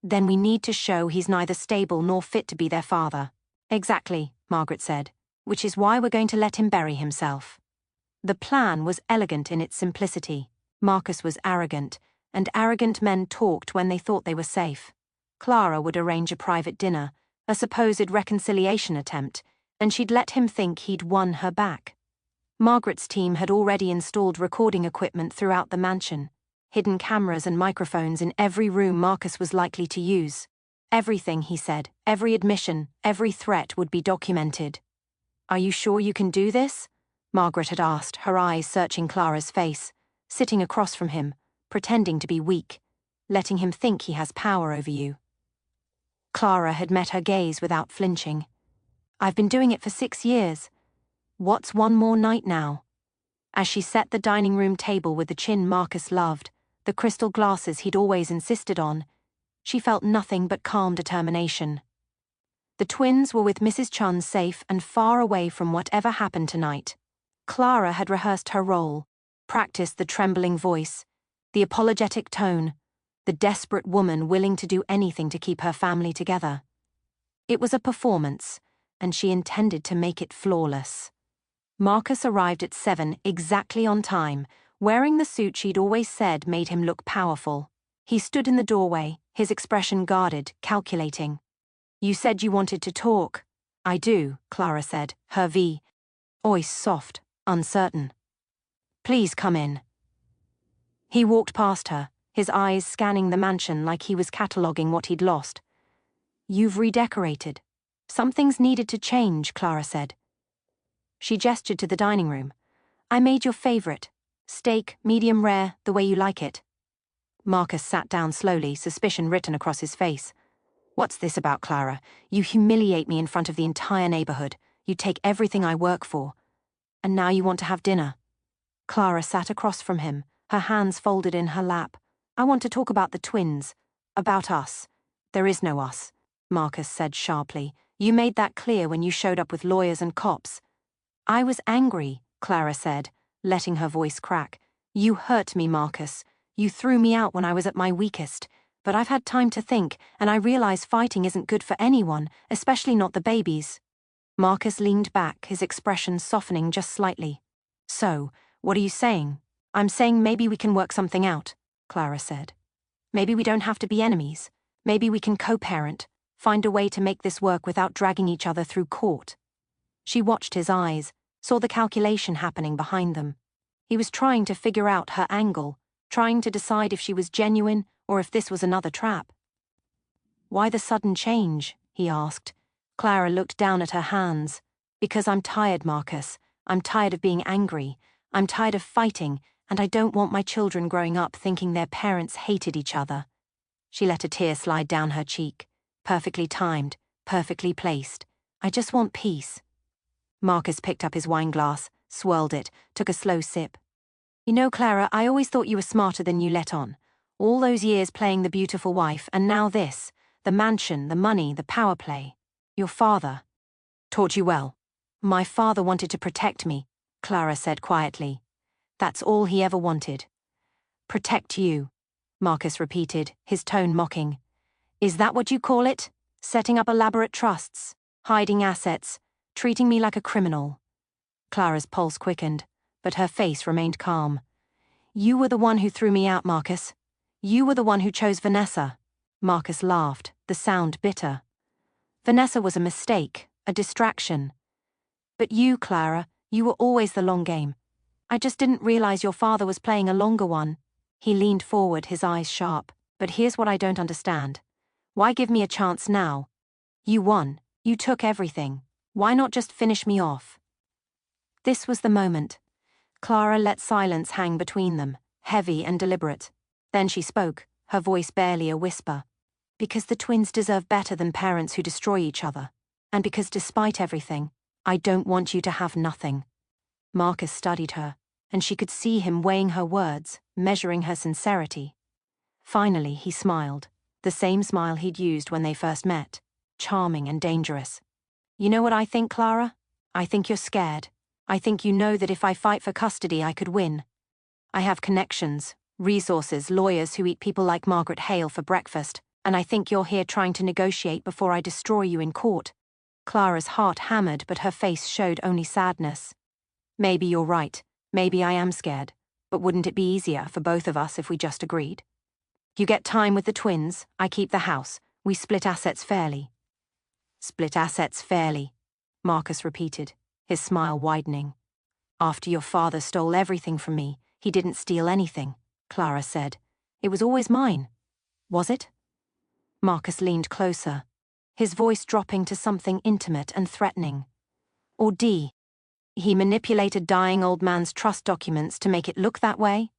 A: "Then we need to show he's neither stable nor fit to be their father." "Exactly," Margaret said, "which is why we're going to let him bury himself." The plan was elegant in its simplicity. Marcus was arrogant, and arrogant men talked when they thought they were safe. Clara would arrange a private dinner, a supposed reconciliation attempt, and she'd let him think he'd won her back. Margaret's team had already installed recording equipment throughout the mansion, hidden cameras and microphones in every room Marcus was likely to use. Everything, he said, every admission, every threat would be documented. "Are you sure you can do this?" Margaret had asked, her eyes searching Clara's face, sitting across from him, pretending to be weak, letting him think he has power over you. Clara had met her gaze without flinching. "I've been doing it for 6 years. What's one more night now?" As she set the dining room table with the chin Marcus loved, the crystal glasses he'd always insisted on, she felt nothing but calm determination. The twins were with Mrs. Chun, safe and far away from whatever happened tonight. Clara had rehearsed her role, practiced the trembling voice, the apologetic tone, the desperate woman willing to do anything to keep her family together. It was a performance, and she intended to make it flawless. Marcus arrived at 7 exactly on time, wearing the suit she'd always said made him look powerful. He stood in the doorway, his expression guarded, calculating. "You said you wanted to talk." "I do," Clara said, her voice soft, uncertain. "Please come in." He walked past her, his eyes scanning the mansion like he was cataloguing what he'd lost. "You've redecorated. Something's needed to change," Clara said. She gestured to the dining room. "I made your favorite. Steak, medium rare, the way you like it." Marcus sat down slowly, suspicion written across his face. "What's this about, Clara? You humiliate me in front of the entire neighborhood. You take everything I work for. And now you want to have dinner." Clara sat across from him, her hands folded in her lap. "I want to talk about the twins. About us." "There is no us," Marcus said sharply. "You made that clear when you showed up with lawyers and cops." "I was angry," Clara said, letting her voice crack. "You hurt me, Marcus. You threw me out when I was at my weakest. But I've had time to think, and I realize fighting isn't good for anyone, especially not the babies." Marcus leaned back, his expression softening just slightly. "So, what are you saying?" "I'm saying maybe we can work something out," Clara said. "Maybe we don't have to be enemies. Maybe we can co-parent, find a way to make this work without dragging each other through court." She watched his eyes, saw the calculation happening behind them. He was trying to figure out her angle, trying to decide if she was genuine or if this was another trap. "Why the sudden change?" he asked. Clara looked down at her hands. "Because I'm tired, Marcus. I'm tired of being angry. I'm tired of fighting, and I don't want my children growing up thinking their parents hated each other." She let a tear slide down her cheek. Perfectly timed, perfectly placed. "I just want peace." Marcus picked up his wineglass, swirled it, took a slow sip. "You know, Clara, I always thought you were smarter than you let on. All those years playing the beautiful wife, and now this. The mansion, the money, the power play. Your father taught you well." "My father wanted to protect me," Clara said quietly. "That's all he ever wanted." "Protect you," Marcus repeated, his tone mocking. "Is that what you call it? Setting up elaborate trusts, hiding assets, treating me like a criminal?" Clara's pulse quickened, but her face remained calm. "You were the one who threw me out, Marcus. You were the one who chose Vanessa." Marcus laughed, the sound bitter. "Vanessa was a mistake, a distraction. But you, Clara, you were always the long game. I just didn't realize your father was playing a longer one." He leaned forward, his eyes sharp. "But here's what I don't understand. Why give me a chance now? You won. You took everything. Why not just finish me off?" This was the moment. Clara let silence hang between them, heavy and deliberate. Then she spoke, her voice barely a whisper. "Because the twins deserve better than parents who destroy each other. And because despite everything, I don't want you to have nothing." Marcus studied her, and she could see him weighing her words, measuring her sincerity. Finally, he smiled, the same smile he'd used when they first met, charming and dangerous. "You know what I think, Clara? I think you're scared. I think you know that if I fight for custody, I could win. I have connections, resources, lawyers who eat people like Margaret Hale for breakfast, and I think you're here trying to negotiate before I destroy you in court." Clara's heart hammered, but her face showed only sadness. "Maybe you're right. Maybe I am scared. But wouldn't it be easier for both of us if we just agreed? You get time with the twins, I keep the house, we split assets fairly." "Split assets fairly," Marcus repeated, his smile widening. "After your father stole everything from me, he didn't steal anything," Clara said. "It was always mine. Was it?" Marcus leaned closer, his voice dropping to something intimate and threatening. "Or he manipulated dying old man's trust documents to make it look that way?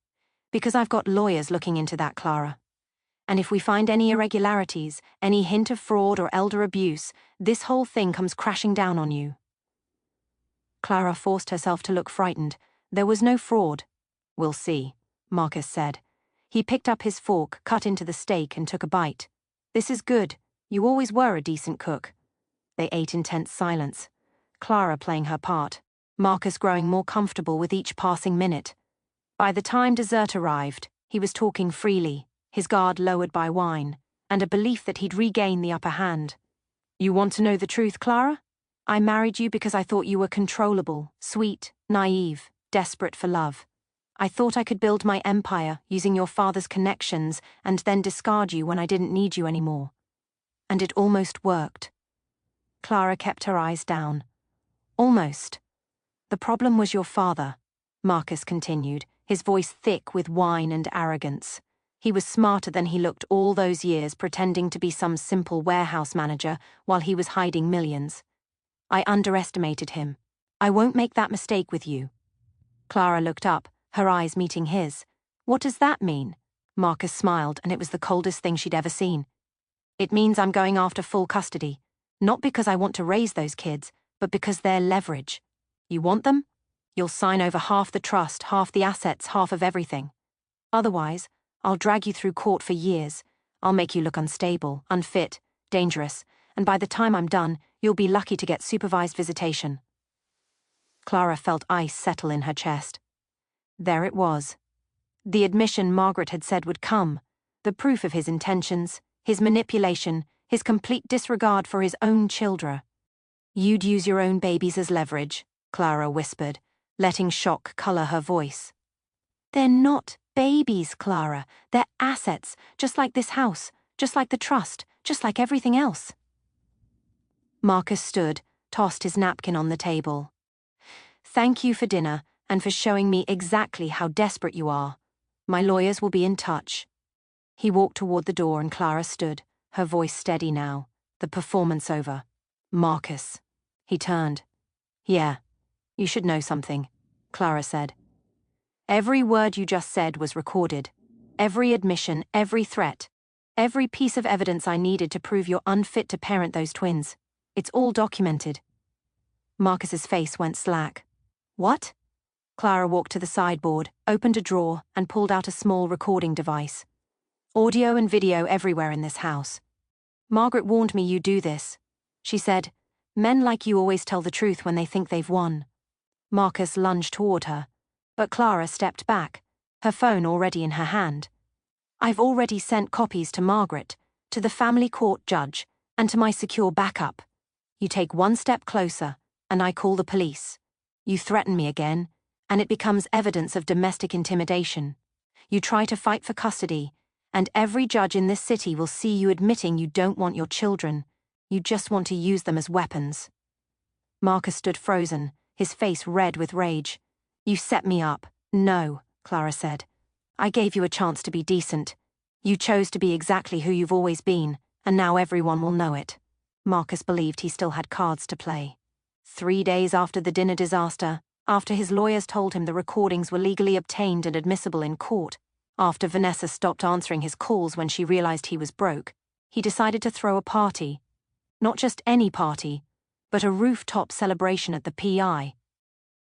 A: Because I've got lawyers looking into that, Clara. And if we find any irregularities, any hint of fraud or elder abuse, this whole thing comes crashing down on you." Clara forced herself to look frightened. There was no fraud. "We'll see," Marcus said. He picked up his fork, cut into the steak, and took a bite. "This is good. You always were a decent cook." They ate in tense silence, Clara playing her part, Marcus growing more comfortable with each passing minute. By the time dessert arrived, he was talking freely, his guard lowered by wine, and a belief that he'd regain the upper hand. "You want to know the truth, Clara? I married you because I thought you were controllable, sweet, naive, desperate for love. I thought I could build my empire using your father's connections and then discard you when I didn't need you anymore. And it almost worked." Clara kept her eyes down. "Almost. The problem was your father," Marcus continued, his voice thick with wine and arrogance. He was smarter than he looked all those years, pretending to be some simple warehouse manager while he was hiding millions. "I underestimated him. I won't make that mistake with you." Clara looked up, her eyes meeting his. "What does that mean?" Marcus smiled, and it was the coldest thing she'd ever seen. "It means I'm going after full custody. Not because I want to raise those kids, but because they're leverage. You want them? You'll sign over half the trust, half the assets, half of everything. Otherwise, I'll drag you through court for years. I'll make you look unstable, unfit, dangerous, and by the time I'm done, you'll be lucky to get supervised visitation." Clara felt ice settle in her chest. There it was. The admission Margaret had said would come, the proof of his intentions, his manipulation, his complete disregard for his own children. "You'd use your own babies as leverage," Clara whispered, letting shock color her voice. "They're not babies, Clara. They're assets, just like this house, just like the trust, just like everything else." Marcus stood, tossed his napkin on the table. "Thank you for dinner and for showing me exactly how desperate you are. My lawyers will be in touch." He walked toward the door and Clara stood, her voice steady now, the performance over. "Marcus." He turned. "Yeah, you should know something," Clara said. "Every word you just said was recorded. Every admission, every threat, every piece of evidence I needed to prove you're unfit to parent those twins. It's all documented." Marcus's face went slack. "What?" Clara walked to the sideboard, opened a drawer, and pulled out a small recording device. "Audio and video everywhere in this house. Margaret warned me you do this. She said, 'Men like you always tell the truth when they think they've won.'" Marcus lunged toward her, but Clara stepped back, her phone already in her hand. "I've already sent copies to Margaret, to the family court judge, and to my secure backup. You take one step closer, and I call the police. You threaten me again, and it becomes evidence of domestic intimidation. You try to fight for custody, and every judge in this city will see you admitting you don't want your children. You just want to use them as weapons." Marcus stood frozen, his face red with rage. "You set me up." "No," Clara said. "I gave you a chance to be decent. You chose to be exactly who you've always been, and now everyone will know it." Marcus believed he still had cards to play. 3 days after the dinner disaster, after his lawyers told him the recordings were legally obtained and admissible in court, after Vanessa stopped answering his calls when she realized he was broke, he decided to throw a party. Not just any party, but a rooftop celebration at the PI.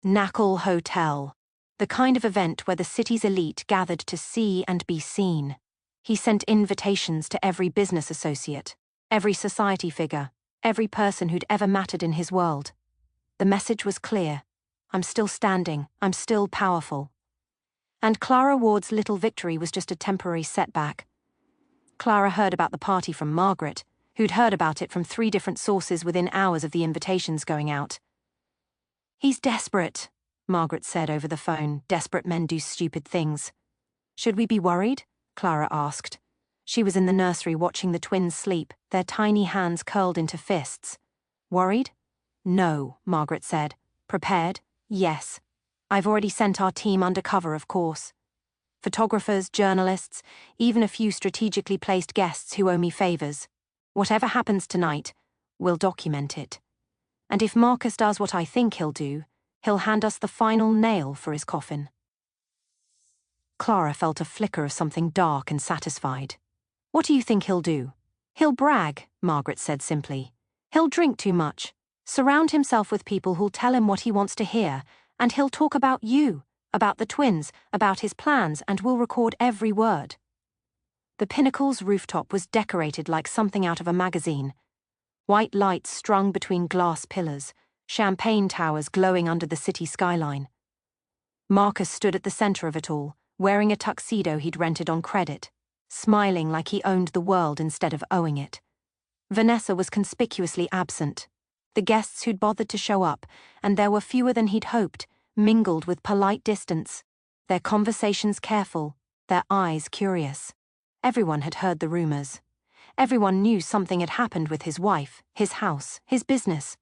A: Knackle Hotel, the kind of event where the city's elite gathered to see and be seen. He sent invitations to every business associate, every society figure, every person who'd ever mattered in his world. The message was clear. I'm still standing, I'm still powerful. And Clara Ward's little victory was just a temporary setback. Clara heard about the party from Margaret, who'd heard about it from 3 different sources within hours of the invitations going out. "He's desperate," Margaret said over the phone. "Desperate men do stupid things." "Should we be worried?" Clara asked. She was in the nursery watching the twins sleep, their tiny hands curled into fists. "Worried?" "No," Margaret said. "Prepared? Yes. I've already sent our team undercover, of course. Photographers, journalists, even a few strategically placed guests who owe me favors. Whatever happens tonight, we'll document it. And if Marcus does what I think he'll do, he'll hand us the final nail for his coffin." Clara felt a flicker of something dark and satisfied. "What do you think he'll do?" "He'll brag," Margaret said simply. "He'll drink too much, surround himself with people who'll tell him what he wants to hear, and he'll talk about you, about the twins, about his plans, and we'll record every word. The Pinnacle's rooftop was decorated like something out of a magazine. White lights strung between glass pillars, champagne towers glowing under the city skyline. Marcus stood at the center of it all, wearing a tuxedo he'd rented on credit, smiling like he owned the world instead of owing it. Vanessa was conspicuously absent. The guests who'd bothered to show up, and there were fewer than he'd hoped, mingled with polite distance, their conversations careful, their eyes curious. Everyone had heard the rumors. Everyone knew something had happened with his wife, his house, his business.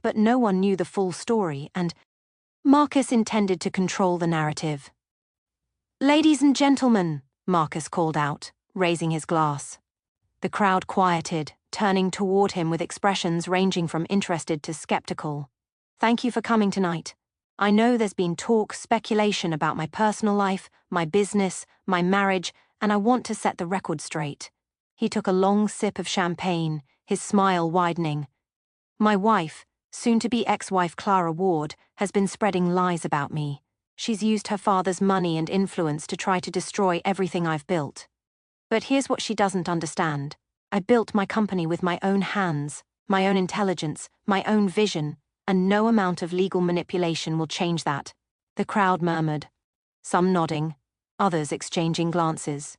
A: But no one knew the full story, and Marcus intended to control the narrative. "Ladies and gentlemen," Marcus called out, raising his glass. The crowd quieted, turning toward him with expressions ranging from interested to skeptical. "Thank you for coming tonight. I know there's been talk, speculation about my personal life, my business, my marriage, and I want to set the record straight." He took a long sip of champagne, his smile widening. "My wife, soon-to-be ex-wife Clara Ward, has been spreading lies about me. She's used her father's money and influence to try to destroy everything I've built. But here's what she doesn't understand. I built my company with my own hands, my own intelligence, my own vision, and no amount of legal manipulation will change that." The crowd murmured, some nodding, others exchanging glances.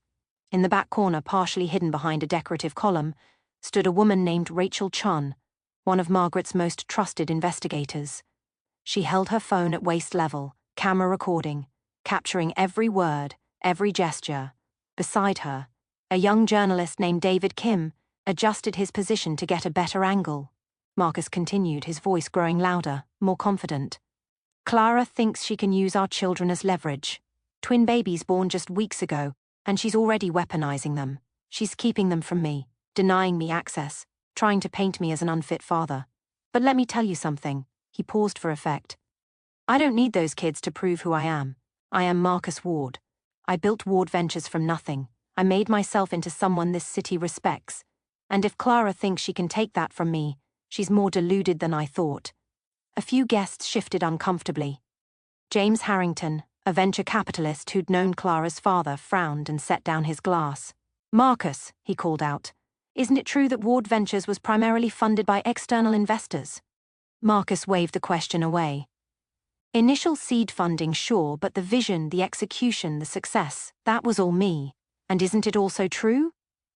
A: In the back corner, partially hidden behind a decorative column, stood a woman named Rachel Chun, one of Margaret's most trusted investigators. She held her phone at waist level, camera recording, capturing every word, every gesture. Beside her, a young journalist named David Kim adjusted his position to get a better angle. Marcus continued, his voice growing louder, more confident. "Clara thinks she can use our children as leverage. Twin babies born just weeks ago, and she's already weaponizing them. She's keeping them from me, denying me access, trying to paint me as an unfit father. But let me tell you something." He paused for effect. "I don't need those kids to prove who I am. I am Marcus Ward. I built Ward Ventures from nothing. I made myself into someone this city respects. And if Clara thinks she can take that from me, she's more deluded than I thought." A few guests shifted uncomfortably. James Harrington, a venture capitalist who'd known Clara's father, frowned and set down his glass. "Marcus," he called out, "isn't it true that Ward Ventures was primarily funded by external investors?" Marcus waved the question away. "Initial seed funding, sure, but the vision, the execution, the success, that was all me. And isn't it also true?"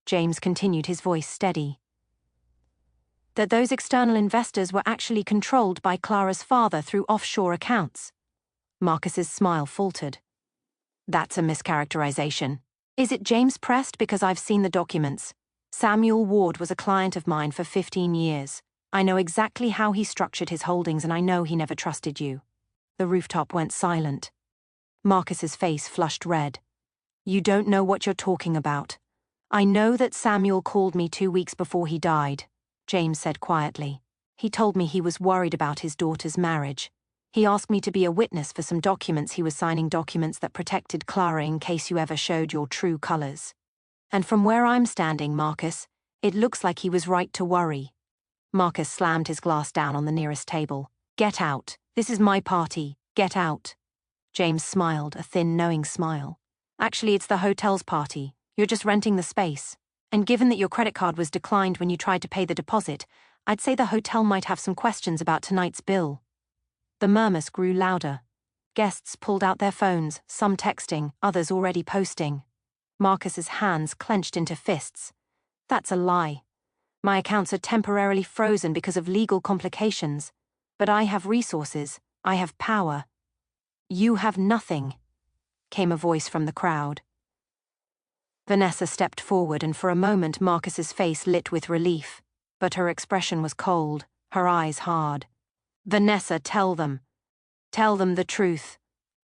A: James continued, his voice steady. "That those external investors were actually controlled by Clara's father through offshore accounts?" Marcus's smile faltered. "That's a mischaracterization. Is it?" James pressed, "because I've seen the documents. Samuel Ward was a client of mine for 15 years. I know exactly how he structured his holdings, and I know he never trusted you." The rooftop went silent. Marcus's face flushed red. "You don't know what you're talking about. I know that Samuel called me 2 weeks before he died," James said quietly. "He told me he was worried about his daughter's marriage. He asked me to be a witness for some documents he was signing, documents that protected Clara in case you ever showed your true colors. And from where I'm standing, Marcus, it looks like he was right to worry." Marcus slammed his glass down on the nearest table. "Get out. This is my party. Get out." James smiled, a thin, knowing smile. "Actually, it's the hotel's party. You're just renting the space. And given that your credit card was declined when you tried to pay the deposit, I'd say the hotel might have some questions about tonight's bill." The murmurs grew louder. Guests pulled out their phones, some texting, others already posting. Marcus's hands clenched into fists. "That's a lie. My accounts are temporarily frozen because of legal complications. But I have resources. I have power." "You have nothing," came a voice from the crowd. Vanessa stepped forward, and for a moment Marcus's face lit with relief. But her expression was cold, her eyes hard. "Vanessa, tell them. Tell them the truth.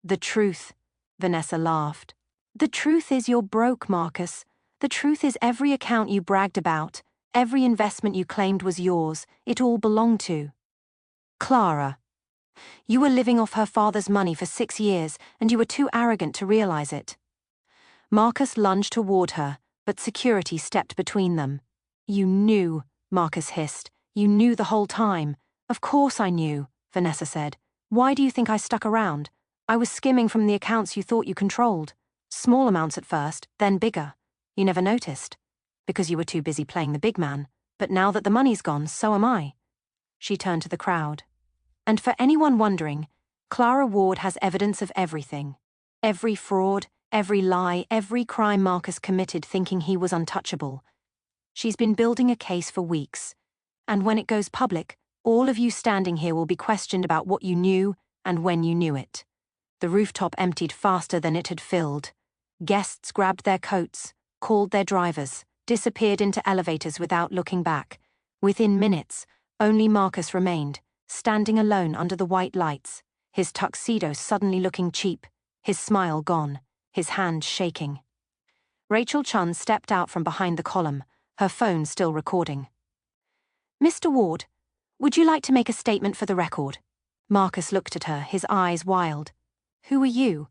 A: The truth." Vanessa laughed. "The truth is you're broke, Marcus. The truth is every account you bragged about, every investment you claimed was yours, it all belonged to Clara. You were living off her father's money for 6 years, and you were too arrogant to realize it." Marcus lunged toward her, but security stepped between them. "You knew," Marcus hissed. "You knew the whole time." "Of course I knew," Vanessa said. "Why do you think I stuck around? I was skimming from the accounts you thought you controlled. Small amounts at first, then bigger. You never noticed. Because you were too busy playing the big man. But now that the money's gone, so am I. She turned to the crowd. And for anyone wondering, Clara Ward has evidence of everything. Every fraud, every lie, every crime Marcus committed thinking he was untouchable. She's been building a case for weeks. And when it goes public, all of you standing here will be questioned about what you knew and when you knew it. The rooftop emptied faster than it had filled. Guests grabbed their coats, called their drivers, disappeared into elevators without looking back. Within minutes, only Marcus remained, standing alone under the white lights, his tuxedo suddenly looking cheap, his smile gone, his hand shaking. Rachel Chun stepped out from behind the column, her phone still recording. "Mr. Ward, would you like to make a statement for the record?" Marcus looked at her, his eyes wild. "Who are you?"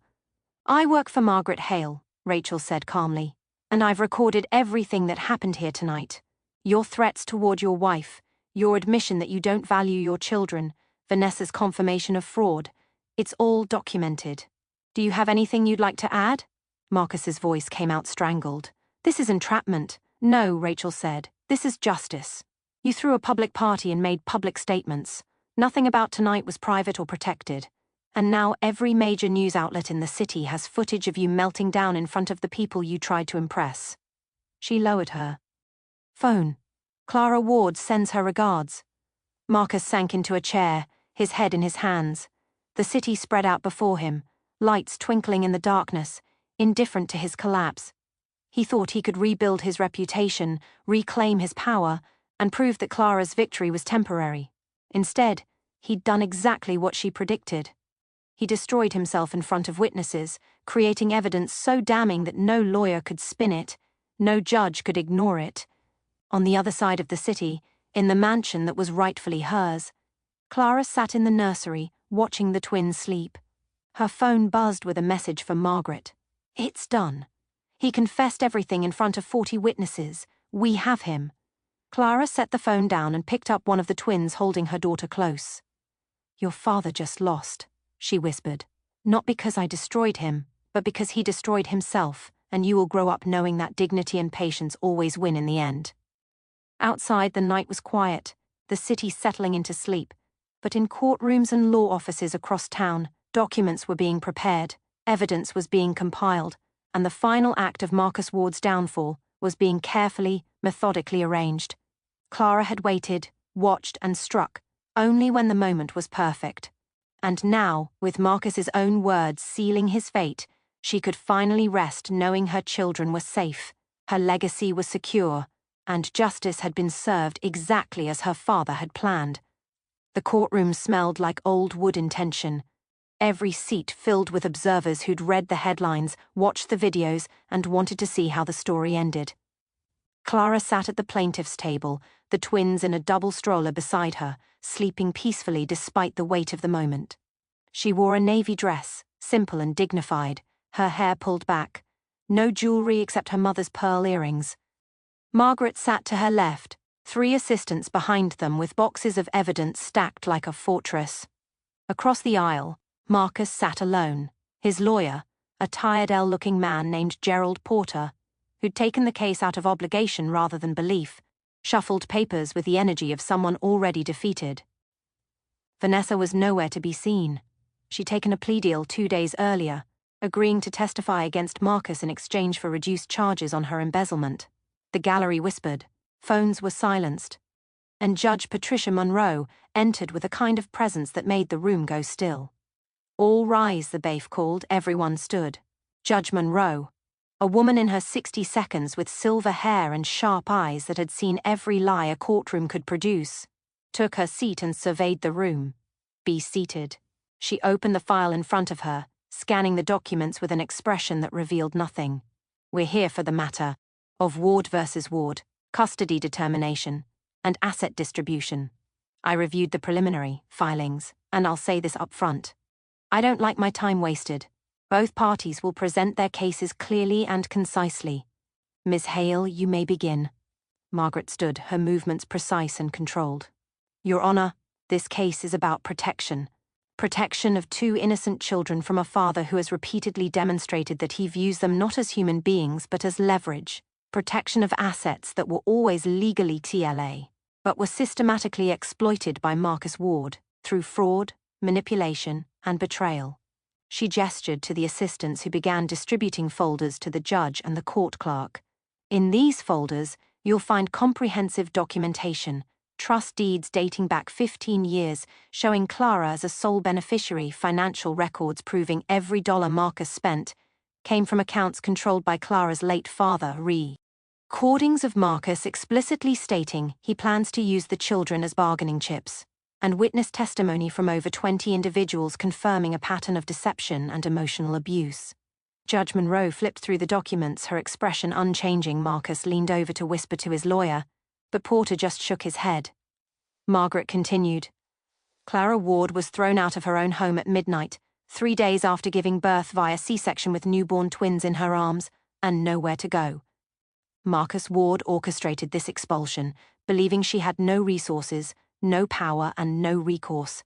A: "I work for Margaret Hale," Rachel said calmly, "and I've recorded everything that happened here tonight. Your threats toward your wife, your admission that you don't value your children, Vanessa's confirmation of fraud. It's all documented. Do you have anything you'd like to add?" Marcus's voice came out strangled. "This is entrapment." "No," Rachel said. "This is justice. You threw a public party and made public statements. Nothing about tonight was private or protected. And now every major news outlet in the city has footage of you melting down in front of the people you tried to impress." She lowered her phone. "Clara Ward sends her regards." Marcus sank into a chair, his head in his hands. The city spread out before him, lights twinkling in the darkness, indifferent to his collapse. He thought he could rebuild his reputation, reclaim his power, and prove that Clara's victory was temporary. Instead, he'd done exactly what she predicted. He destroyed himself in front of witnesses, creating evidence so damning that no lawyer could spin it, no judge could ignore it. On the other side of the city, in the mansion that was rightfully hers, Clara sat in the nursery, watching the twins sleep. Her phone buzzed with a message for Margaret. "It's done. He confessed everything in front of 40 witnesses. We have him." Clara set the phone down and picked up one of the twins holding her daughter close. "Your father just lost," she whispered. "Not because I destroyed him, but because he destroyed himself, and you will grow up knowing that dignity and patience always win in the end." Outside, the night was quiet, the city settling into sleep, but in courtrooms and law offices across town, documents were being prepared, evidence was being compiled, and the final act of Marcus Ward's downfall was being carefully, methodically arranged. Clara had waited, watched, and struck, only when the moment was perfect. And now, with Marcus's own words sealing his fate, she could finally rest knowing her children were safe, her legacy was secure, and justice had been served exactly as her father had planned. The courtroom smelled like old wood in tension. Every seat filled with observers who'd read the headlines, watched the videos, and wanted to see how the story ended. Clara sat at the plaintiff's table, the twins in a double stroller beside her, sleeping peacefully despite the weight of the moment. She wore a navy dress, simple and dignified, her hair pulled back, no jewelry except her mother's pearl earrings. Margaret sat to her left, 3 assistants behind them with boxes of evidence stacked like a fortress. Across the aisle, Marcus sat alone, his lawyer, a tired-looking man named Gerald Porter, who'd taken the case out of obligation rather than belief, shuffled papers with the energy of someone already defeated. Vanessa was nowhere to be seen. She'd taken a plea deal 2 days earlier, agreeing to testify against Marcus in exchange for reduced charges on her embezzlement. The gallery whispered, phones were silenced, and Judge Patricia Monroe entered with a kind of presence that made the room go still. "All rise," the bailiff called. Everyone stood. Judge Monroe, a woman in her 60 seconds with silver hair and sharp eyes that had seen every lie a courtroom could produce, took her seat and surveyed the room. "Be seated." She opened the file in front of her, scanning the documents with an expression that revealed nothing. "We're here for the matter of Ward versus Ward, custody determination, and asset distribution. I reviewed the preliminary filings, and I'll say this up front. I don't like my time wasted. Both parties will present their cases clearly and concisely. Ms. Hale, you may begin." Margaret stood, her movements precise and controlled. "Your Honor, this case is about protection. Protection of two innocent children from a father who has repeatedly demonstrated that he views them not as human beings but as leverage. Protection of assets that were always legally TLA, but were systematically exploited by Marcus Ward through fraud, manipulation, and betrayal. She gestured to the assistants who began distributing folders to the judge and the court clerk. In these folders, you'll find comprehensive documentation, trust deeds dating back 15 years, showing Clara as a sole beneficiary, financial records proving every dollar Marcus spent came from accounts controlled by Clara's late father, Recordings of Marcus explicitly stating he plans to use the children as bargaining chips, and witness testimony from over 20 individuals confirming a pattern of deception and emotional abuse. Judge Monroe flipped through the documents, her expression unchanging. Marcus leaned over to whisper to his lawyer, but Porter just shook his head. Margaret continued. Clara Ward was thrown out of her own home at midnight, 3 days after giving birth via C-section with newborn twins in her arms, and nowhere to go. Marcus Ward orchestrated this expulsion, believing she had no resources, no power, and no recourse.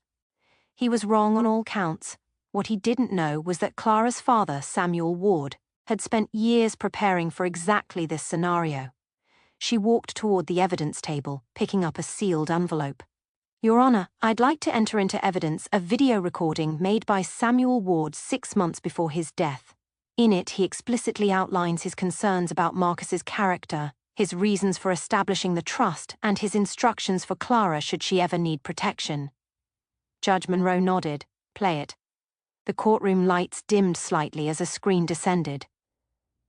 A: He was wrong on all counts. What he didn't know was that Clara's father, Samuel Ward, had spent years preparing for exactly this scenario. She walked toward the evidence table, picking up a sealed envelope. Your Honor, I'd like to enter into evidence a video recording made by Samuel Ward 6 months before his death. In it, he explicitly outlines his concerns about Marcus's character, his reasons for establishing the trust, and his instructions for Clara should she ever need protection. Judge Monroe nodded. Play it. The courtroom lights dimmed slightly as a screen descended.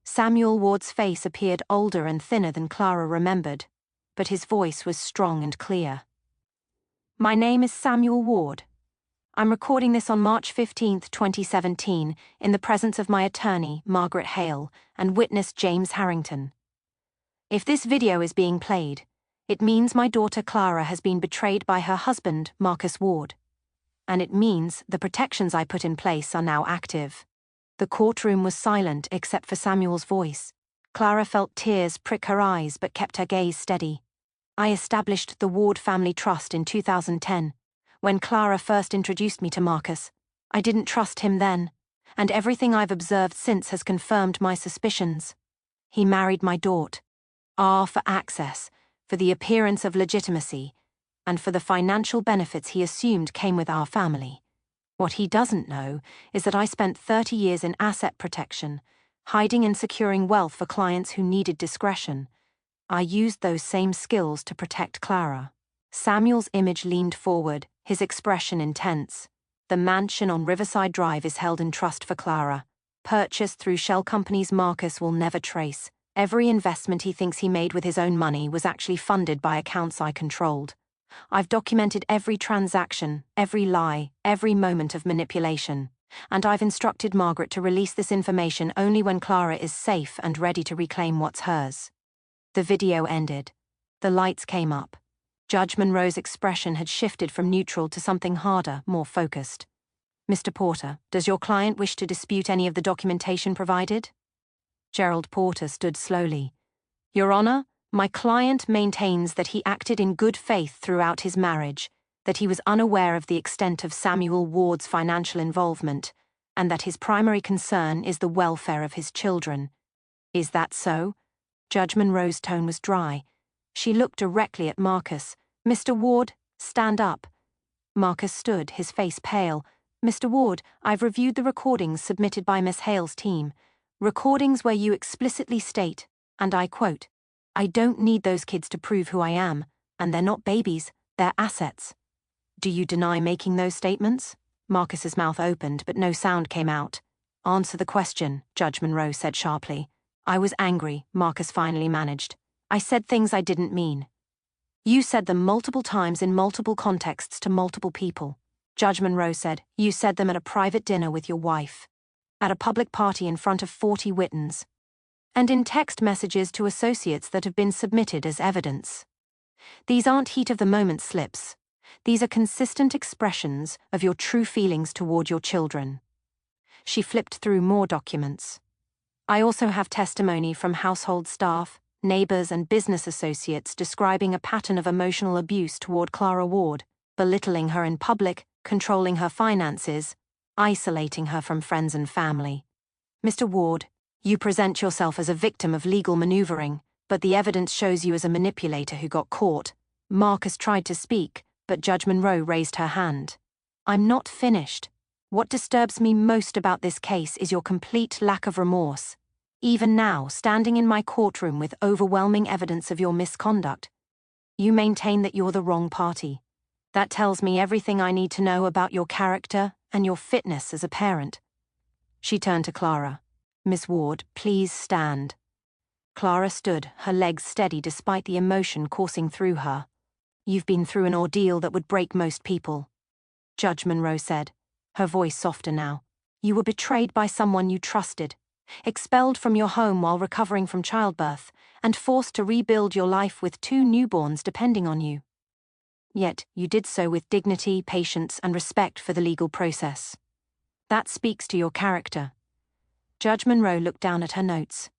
A: Samuel Ward's face appeared older and thinner than Clara remembered, but his voice was strong and clear. My name is Samuel Ward. I'm recording this on March 15, 2017, in the presence of my attorney, Margaret Hale, and witness James Harrington. If this video is being played, it means my daughter Clara has been betrayed by her husband, Marcus Ward. And it means the protections I put in place are now active. The courtroom was silent except for Samuel's voice. Clara felt tears prick her eyes but kept her gaze steady. I established the Ward Family Trust in 2010. When Clara first introduced me to Marcus, I didn't trust him then, and everything I've observed since has confirmed my suspicions. He married my daughter. R for access, for the appearance of legitimacy, and for the financial benefits he assumed came with our family. What he doesn't know is that I spent 30 years in asset protection, hiding and securing wealth for clients who needed discretion. I used those same skills to protect Clara. Samuel's image leaned forward, his expression intense. The mansion on Riverside Drive is held in trust for Clara, purchased through shell companies Marcus will never trace. Every investment he thinks he made with his own money was actually funded by accounts I controlled. I've documented every transaction, every lie, every moment of manipulation, and I've instructed Margaret to release this information only when Clara is safe and ready to reclaim what's hers. The video ended. The lights came up. Judge Monroe's expression had shifted from neutral to something harder, more focused. Mr. Porter, does your client wish to dispute any of the documentation provided? Gerald Porter stood slowly. Your Honor, my client maintains that he acted in good faith throughout his marriage, that he was unaware of the extent of Samuel Ward's financial involvement, and that his primary concern is the welfare of his children. Is that so? Judge Monroe's tone was dry. She looked directly at Marcus. Mr. Ward, stand up. Marcus stood, his face pale. Mr. Ward, I've reviewed the recordings submitted by Miss Hale's team. Recordings where you explicitly state, and I quote, I don't need those kids to prove who I am, and they're not babies, they're assets. Do you deny making those statements? Marcus's mouth opened, but no sound came out. Answer the question, Judge Monroe said sharply. I was angry, Marcus finally managed. I said things I didn't mean. You said them multiple times in multiple contexts to multiple people. Judge Monroe said, you said them at a private dinner with your wife, at a public party in front of 40 witnesses, and in text messages to associates that have been submitted as evidence. These aren't heat-of-the-moment slips. These are consistent expressions of your true feelings toward your children. She flipped through more documents. I also have testimony from household staff, neighbors, and business associates describing a pattern of emotional abuse toward Clara Ward, belittling her in public, controlling her finances, isolating her from friends and family. Mr. Ward, you present yourself as a victim of legal maneuvering, but the evidence shows you as a manipulator who got caught. Marcus tried to speak, but Judge Monroe raised her hand. I'm not finished. What disturbs me most about this case is your complete lack of remorse. Even now, standing in my courtroom with overwhelming evidence of your misconduct, you maintain that you're the wrong party. That tells me everything I need to know about your character and your fitness as a parent. She turned to Clara. Miss Ward, please stand. Clara stood, her legs steady despite the emotion coursing through her. You've been through an ordeal that would break most people. Judge Monroe said, her voice softer now. You were betrayed by someone you trusted, expelled from your home while recovering from childbirth, and forced to rebuild your life with 2 newborns depending on you. Yet you did so with dignity, patience, and respect for the legal process. That speaks to your character. Judge Monroe looked down at her notes.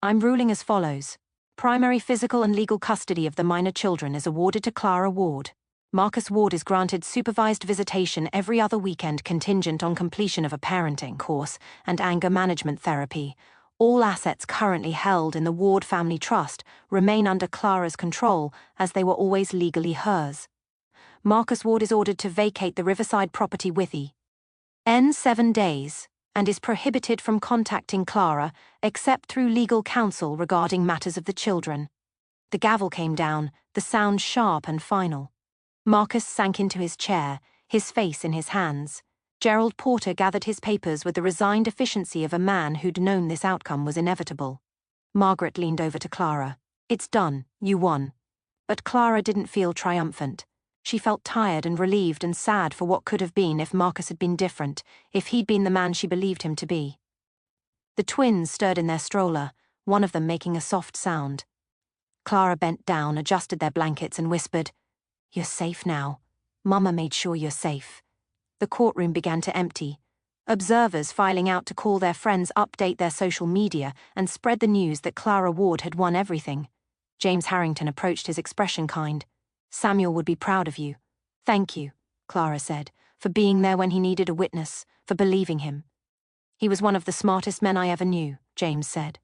A: I'm ruling as follows. Primary physical and legal custody of the minor children is awarded to Clara Ward. Marcus Ward is granted supervised visitation every other weekend contingent on completion of a parenting course and anger management therapy. All assets currently held in the Ward Family Trust remain under Clara's control as they were always legally hers. Marcus Ward is ordered to vacate the Riverside property within N7 days and is prohibited from contacting Clara except through legal counsel regarding matters of the children. The gavel came down, the sound sharp and final. Marcus sank into his chair, his face in his hands. Gerald Porter gathered his papers with the resigned efficiency of a man who'd known this outcome was inevitable. Margaret leaned over to Clara. It's done, you won. But Clara didn't feel triumphant. She felt tired and relieved and sad for what could have been if Marcus had been different, if he'd been the man she believed him to be. The twins stirred in their stroller, one of them making a soft sound. Clara bent down, adjusted their blankets, and whispered, You're safe now. Mama made sure you're safe. The courtroom began to empty. Observers filing out to call their friends, update their social media, and spread the news that Clara Ward had won everything. James Harrington approached, his expression kind. Samuel would be proud of you. Thank you, Clara said, for being there when he needed a witness, for believing him. He was one of the smartest men I ever knew, James said.